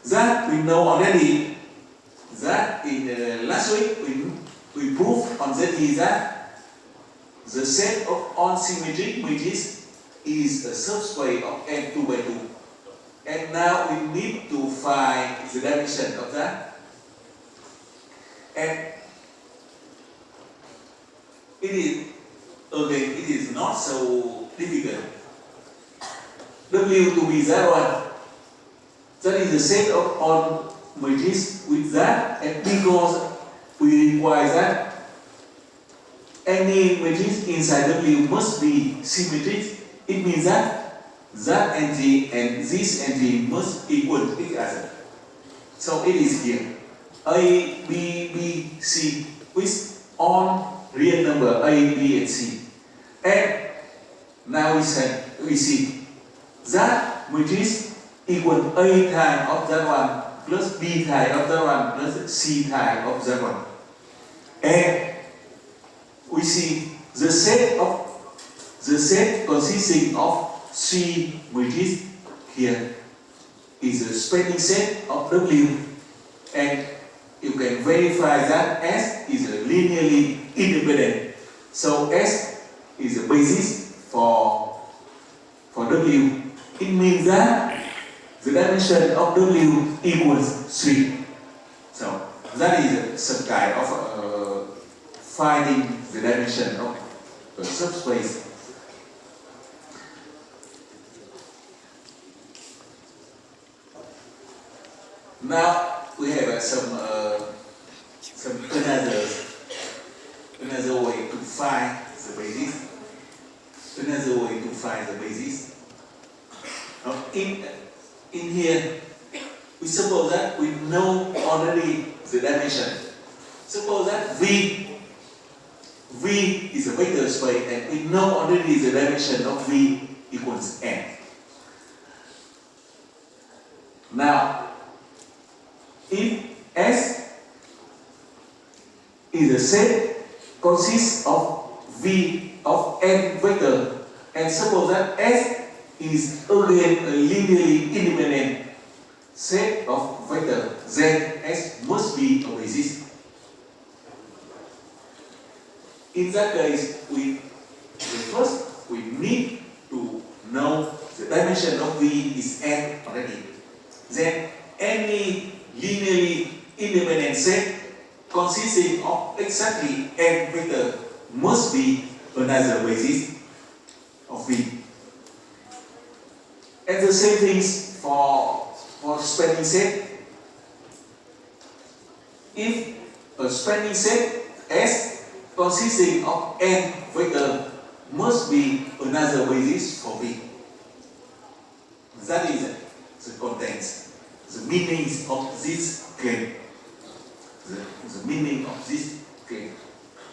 That we know already. That in last week we proved on ZT that the set of all symmetric matrices is a subspace of M2 by 2. And now we need to find the dimension of that. And it is not so difficult. W to be that one. That is the set of all matrices with that, and because we require that any matrix inside W must be symmetric, it means that that entry and this entry must equal each other. So it is here. A, B, B, C with all real number A, B, and C. And now we see that matrix equal A time of that one plus B time of that one plus C time of that one. And we see the set consisting of three matrices here is a spanning set of W, and you can verify that S is a linearly independent. So S is a basis for W. It means that the dimension of W equals 3. So that is some kind of finding the dimension of a subspace. Now we have some another way to find the basis. Another way to find the basis. Now in here, we suppose that we know already the dimension. Suppose that V is a vector space, and we know already the dimension of V equals n. Now, if S is a set consists of V of n vector, and suppose that S is again a linearly independent set of vector, then S must be a basis. In that case, first we need to know the dimension of V is n already. Then any linearly independent set consisting of exactly n vector must be another basis of V. And the same things for spanning set. If a spanning set S consisting of n vector must be another basis for V. That is the contents, the meanings of this claim. The meaning of this claim.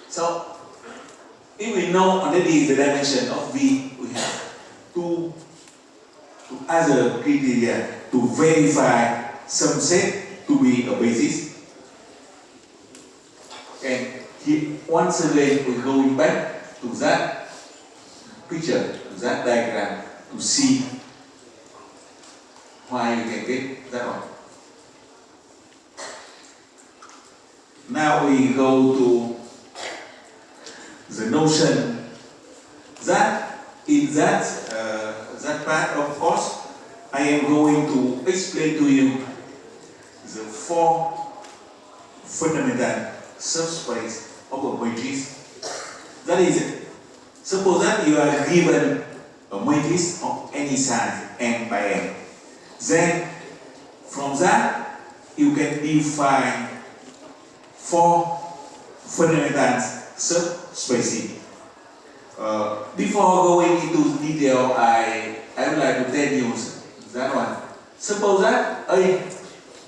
So, if we know already the dimension of V, we have two other criteria to verify some set to be a basis. And here, once again, we're going back to that picture, to that diagram, to see why you can get that one. Now we go to the notion that in that part, of course, I am going to explain to you the four fundamental subspace of a matrix. That is, suppose that you are given a matrix of any size n by n. Then, from that, you can define four fundamental subspaces. Before going into detail, I would like to tell you that one. Suppose that A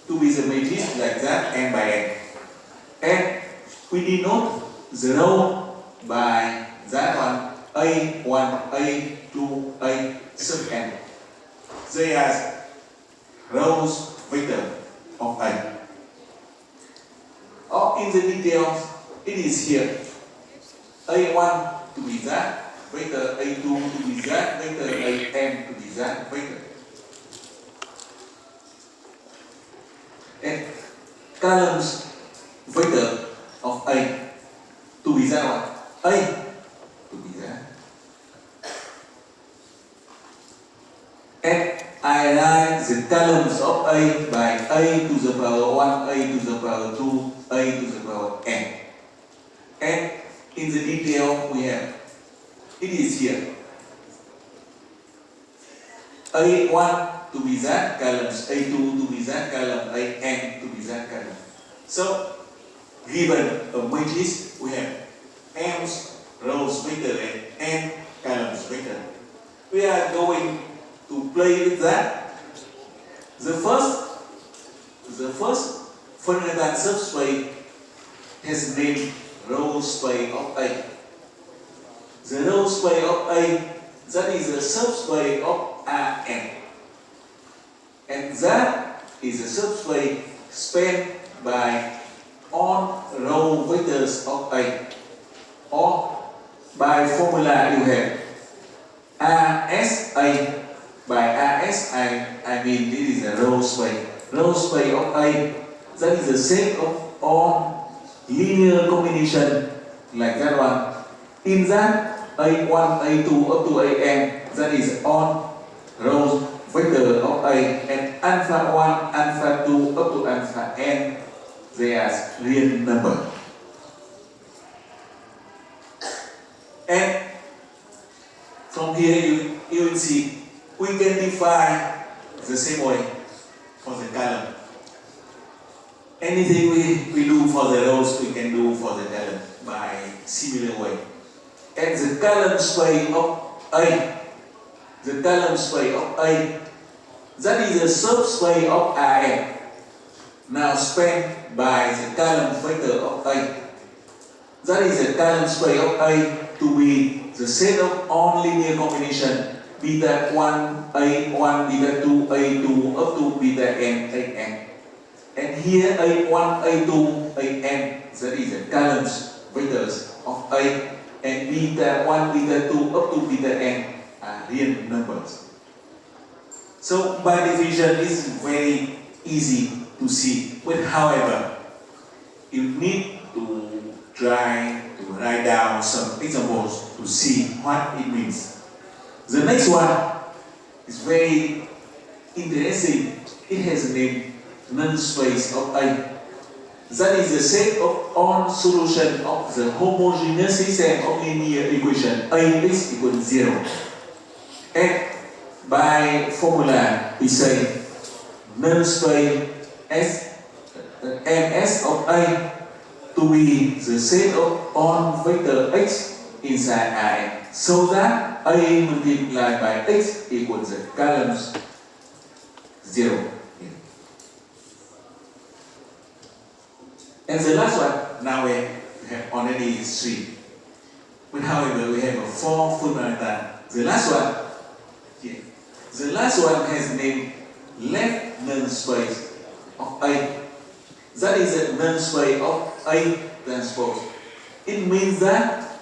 to be the matrix like that n by n. And we denote the row by that one A1, A2, A sub n. They are rows vector of A. Or in the details, it is here. A1 to be that, vector A2 to be that, vector An to be that, vector. And columns vector of A to be that one. A to be that. And I write the columns of A by A to the power 1, A to the power 2, A to the power n. And in the detail we have, it is here. A1 to be that columns, A2 to be that column, An to be that column. So, given a matrix, we have m's rows vector and n columns vector. We are going to play with that. The first fundamental subspace has named row space of A. The row space of A, that is the subspace of Rn. And that is a subspace spanned by all row vectors of A. Or by formula you have Rsa. By Rsi, I mean this is a row space. Row space of A, that is the set of all linear combination like that one. In that A1, A2 up to An, that is all rows vector of A, and alpha 1, alpha 2 up to alpha n, they are real number. And from here you will see we can define the same way for the column. Anything we do for the rows, we can do for the column by similar way. And the column space of A, the column space of A, that is the subspace of Rn. Now spanned by the column vector of A. That is the column space of A to be the set of all linear combination beta 1, A1, beta 2, A2 up to beta n, An. And here A1, A2, An, that is the columns vectors of A, and beta 1, beta 2 up to beta n are real numbers. So by division it's very easy to see, but however, you need to try to write down some examples to see what it means. The next one is very interesting. It has a name null space of A. That is the set of all solutions of the homogeneous system of linear equation Ax equals 0. And by formula we say null space Ms of A to be the set of all vector x inside Rn, so that A multiplied by x equals the columns 0. And the last one, now we have already 3. But however, we have a 4 fundamental. The last one, here. The last one has named left null space of A. That is a null space of A transpose. It means that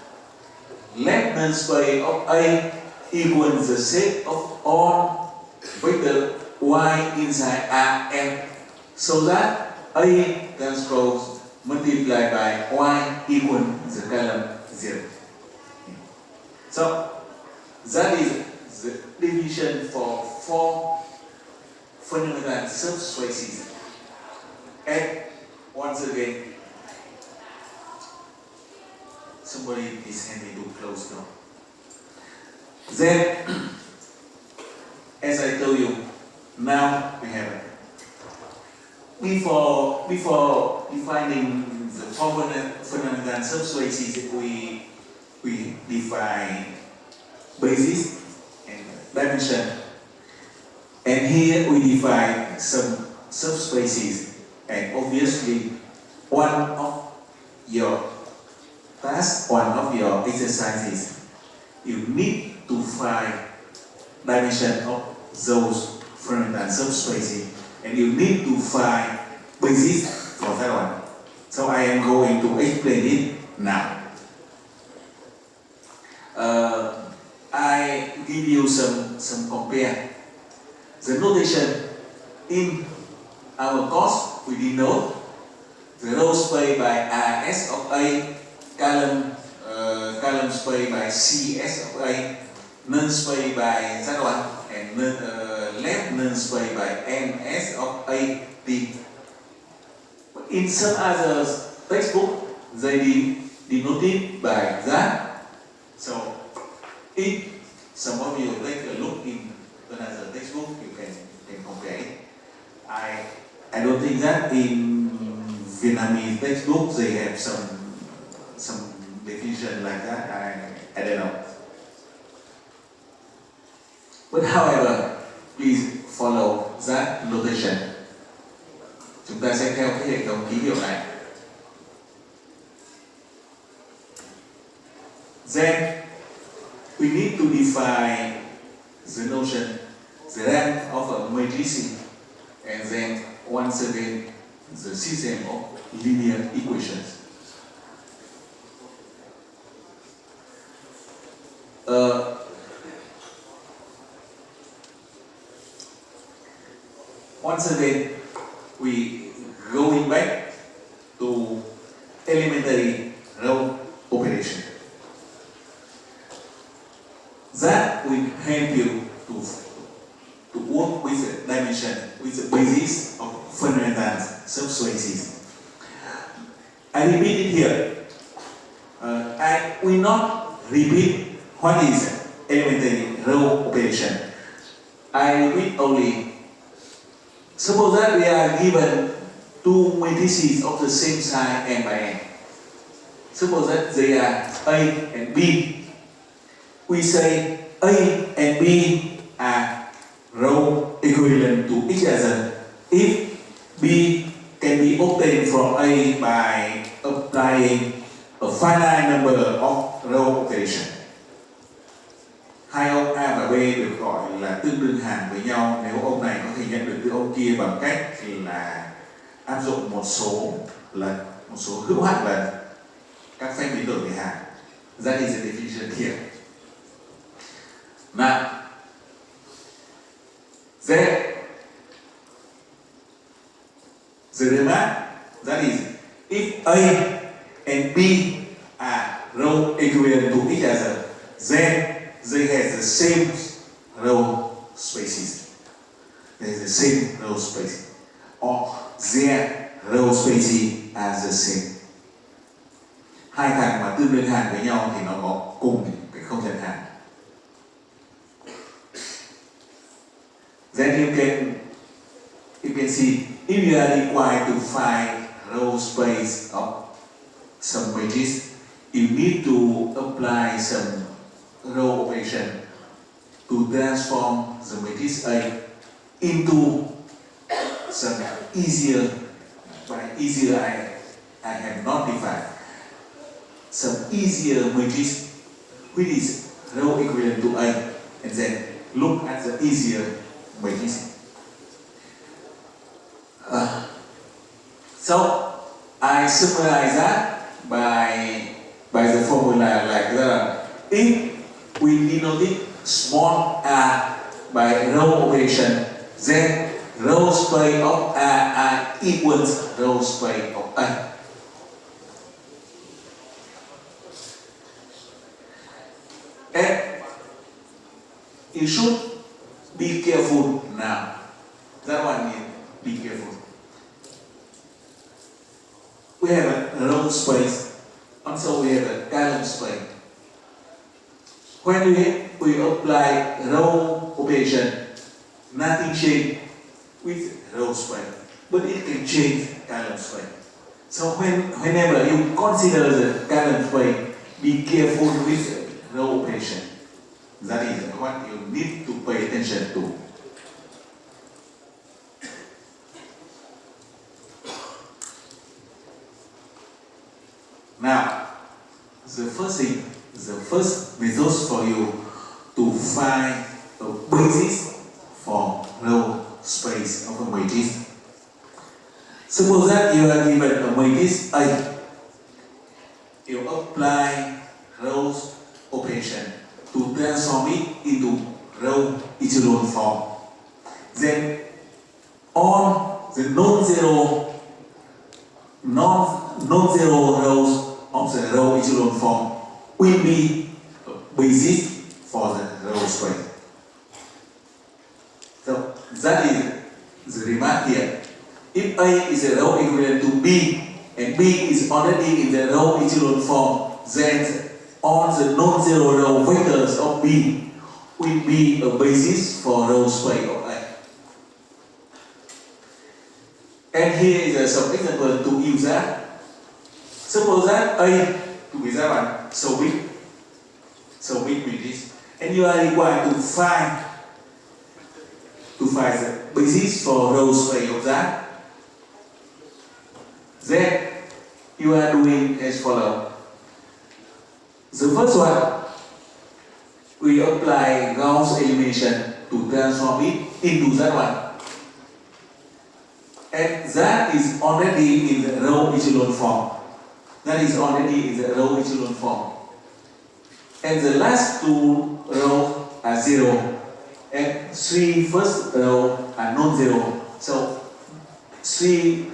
left null space of A equals the set of all vector y inside Rn, so that A transpose multiplied by y equals the column 0. So that is the division for 4 fundamental subspaces. And once again, somebody is handy to close down. Then, as I told you, now we have it. Before defining the fundamental subspaces, we define basis and dimension. And here we define some subspaces, and obviously one of your tasks, one of your exercises, you need to find dimension of those fundamental subspaces, and you need to find basis for that one. So I am going to explain it now. I give you some compare. The notation in our course we denote the row space by RS of A, column space by CS of A, null space by Z1, and left null space by NS of A, D. But in some other textbook, they denote it by that. So, if some of you take a look in another textbook, you can compare it. I don't think that in Vietnamese textbook they have some definition like that. I don't know. But however, please follow that notation. Chúng ta sẽ theo cái hệ thống ký hiệu này. Then we need to define the notion, the rank of a matrix, and then once again the system of linear equations. Once again, we going back to elementary row operation. That will help you to work with the dimension, with the basis of fundamental subspaces. I repeat it here. I will not repeat what is elementary row operation. I repeat only. Suppose that we are given two matrices of the same size n by n. Suppose that they are A and B. We say A and B are row equivalent to each other if B can be obtained from A by applying a finite number of row operation. Hai ông A và B được gọi là tương đương hàm với nhau nếu ông này có thể nhận được từ ông kia bằng cách là áp dụng một số hữu hạn lần các phép biến đổi về hàm. That is the definition here. Now, the remark, that is, if A and B are row equivalent to each other, then they have the same row spaces. They have the same row spaces. Or their row spaces are the same. Hai thằng mà tương đương hàm với nhau thì nó có cùng cái không gian hàm. Then you can see if you are required to find row space of some matrix, you need to apply some row operation to transform the matrix A into some easier, by easier I have not defined, some easier matrix which is row equivalent to A, and then look at the easier matrix. So I summarize that by the formula like that. If we denote it small r by row operation, then row space of r equals row space of A. And you should be careful now. That one is be careful. We have a row space, also we have a column space. When we apply row operation, nothing change with row space, but it can change column space. So whenever you consider the column space, be careful with row operation. That is what you need to pay attention to. Now, the first thing, the first method for you to find a basis for row space of a matrix. Suppose that you are given a matrix A. You apply rows operation to transform it into row echelon form. Then all the non-zero rows of the row echelon form will be a basis for the row space. So that is the remark here. If A is a row equivalent to B and B is already in the row echelon form, then all the non-zero row vectors of B will be a basis for row space of A. And here is some example to use that. Suppose that A to be that one, so big with this, and you are required to find the basis for row space of that. Then you are doing as follows. The first one, we apply Gauss elimination to transform it into that one. And that is already in the row echelon form. That is already in the row echelon form. And the last two rows are zero. And three first row are non-zero. So three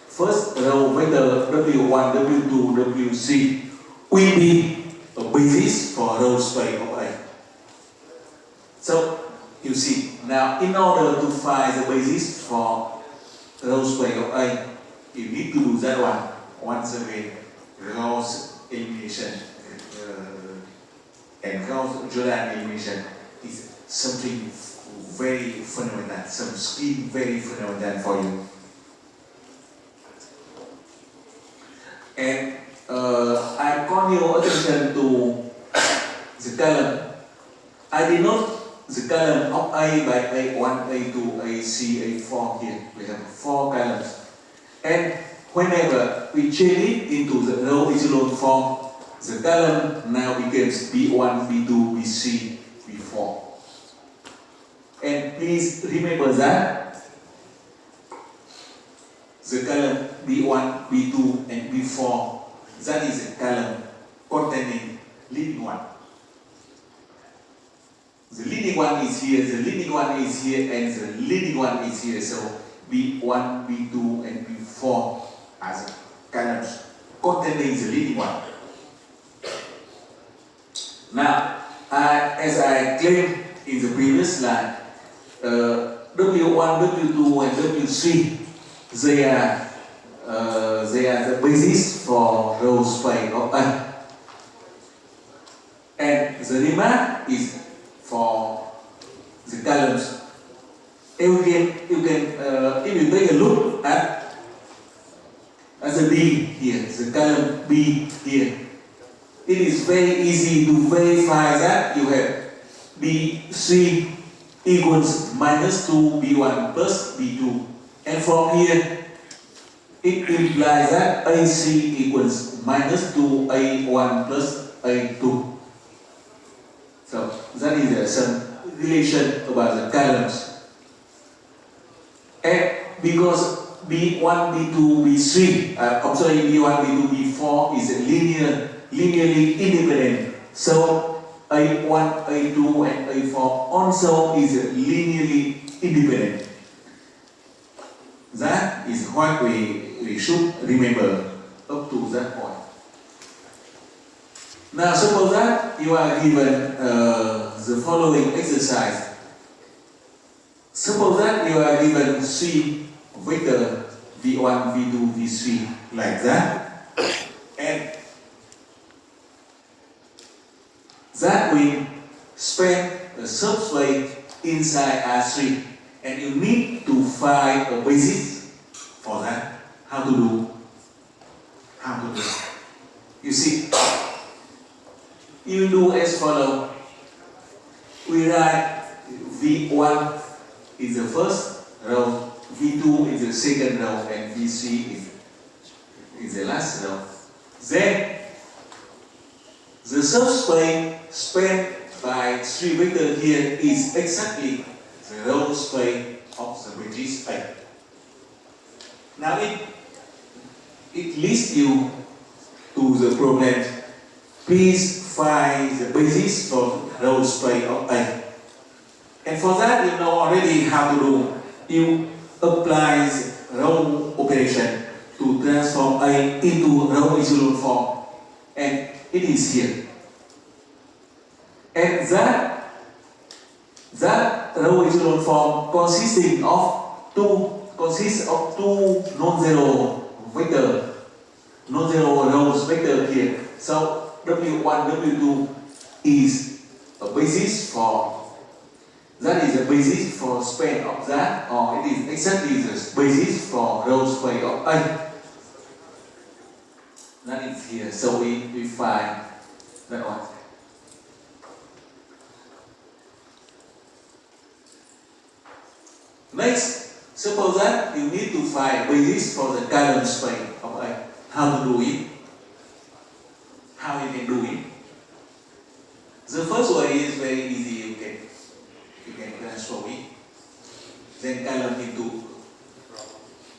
first row vector W1, W2, W3 will be a basis for row space of A. So you see, now in order to find the basis for row space of A, you need to do that one once again. Gauss elimination and Gauss-Jordan elimination is something very fundamental, some scheme very fundamental for you. And I call your attention to the column. I denote the column of A by A1, A2, AC, A4 here. We have 4 columns. And whenever we change it into the row echelon form, the column now becomes B1, B2, B3, B4. And please remember that the column B1, B2, and B4, that is a column containing leading one. The leading one is here, the leading one is here, and the leading one is here. So B1, B2, and B4 as columns containing the leading one. Now, as I claimed in the previous slide, W1, W2, and W3, they are the basis for row space of A. And the remark is for the columns. If you take a look at the B here, the column B here, it is very easy to verify that you have B3 equals minus 2 B1 plus B2. And from here, it implies that AC equals minus 2 A1 plus A2. So that is some relation about the columns. And because B1, B2, B3, B1, B2, B4 is linearly independent. So A1, A2, and A4 also is linearly independent. That is what we should remember up to that point. Now suppose that you are given the following exercise. Suppose that you are given 3 vector V1, V2, V3 like that, and that will span a subspace inside R3, and you need to find a basis for that. How to do? You see, you do as follows. We write V1 is the first row, V2 is the second row, and V3 is the last row. Then the subspace spanned by 3 vectors here is exactly the row space of the matrix A. Now it leads you to the problem. Please find the basis for the row space of A. And for that, you know already how to do. You apply the row operation to transform A into row echelon form. And it is here. And that row echelon form consists of two non-zero vector, non-zero rows vector here. So W1, W2 is a basis for, that is a basis for span of that, or it is exactly the basis for row space of A. That is here. So we find that one. Next, suppose that you need to find basis for the column space of A. How to do it? How you can do it? The first way is very easy. You can transform it. Then column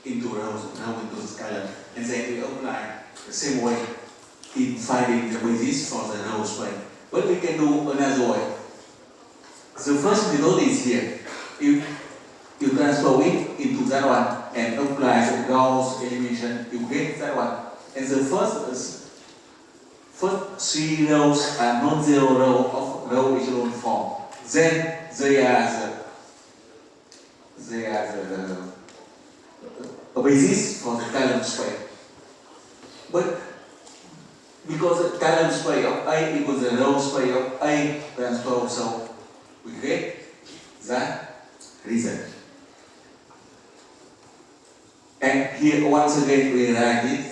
into rows, row into column, and then we apply the same way in finding the basis for the row space. But we can do another way. The first method is here. You transform it into that one and apply the Gauss elimination, you get that one. And the first 3 rows are non-zero row of row echelon form. Then they are the basis for the column space. But because the column space of A equals the row space of A transpose, so we get that result. And here once again we write it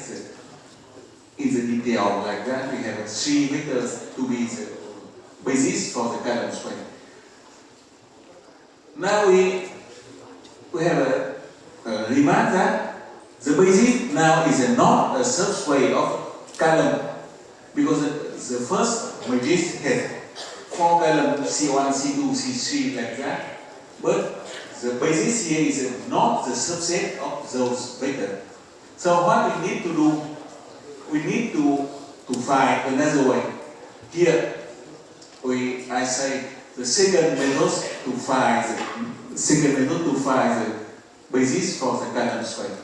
in the detail like that. We have 3 vectors to be the basis for the column space. Now we have a remark that the basis now is not a subspace of column, because the first matrix has 4 columns C1, C2, C3 like that. But the basis here is not the subset of those vectors. So what we need to do, we need to find another way. Here I say the second method to find the basis for the column space.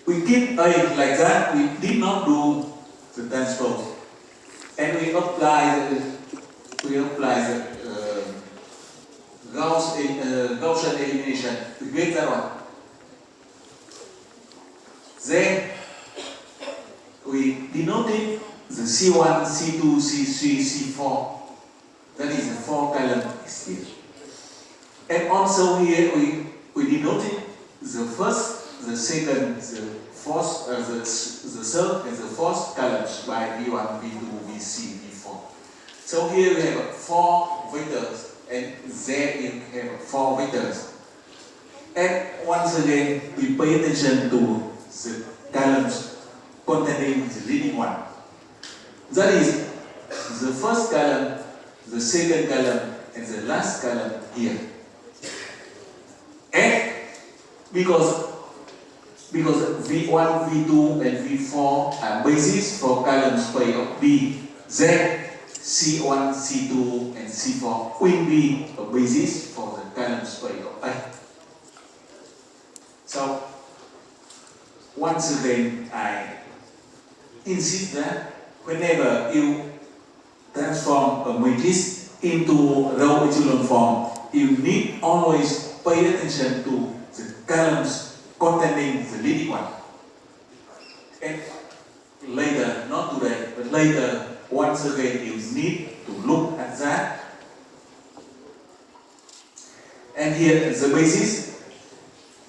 We keep A like that. We did not do the transpose, and we apply the Gaussian elimination. We get that one. Then we denoted the C1, C2, C3, C4. That is the 4 column here. And also here we denoted the first, the second, the fourth, the third and the fourth columns by V1, V2, Vc, V4. So here we have 4 vectors. And there you have 4 vectors. And once again, we pay attention to the columns containing the leading one. That is the first column, the second column, and the last column here. And because V1, V2, and V4 are basis for column space of B, then C1, C2, and C4 will be a basis for the column space of A. So, once again, I insist that whenever you transform a matrix into row echelon form, you need always pay attention to the columns containing the leading one. And later, not today, but later, once again, you need to look at that. And here is the basis.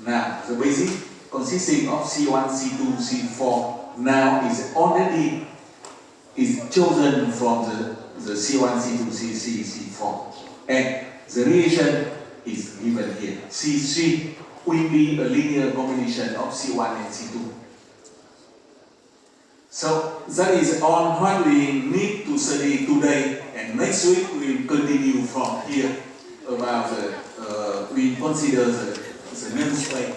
Now, the basis consisting of C1, C2, C4 now is chosen from the C1, C2, C3, C4. And the relation is given here. C3 will be a linear combination of C1 and C2. So that is on what we need to study today, and next week we will continue from here about we consider the null space.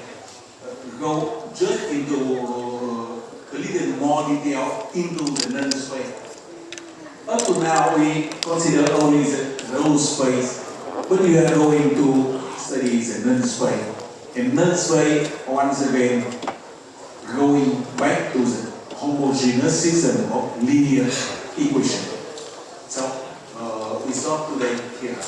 Go just into a little more detail into the null space. Up to now we consider only the row space, but we are going to study the null space. And null space, once again, going back to the homogeneous system of linear equation. So we stop today here.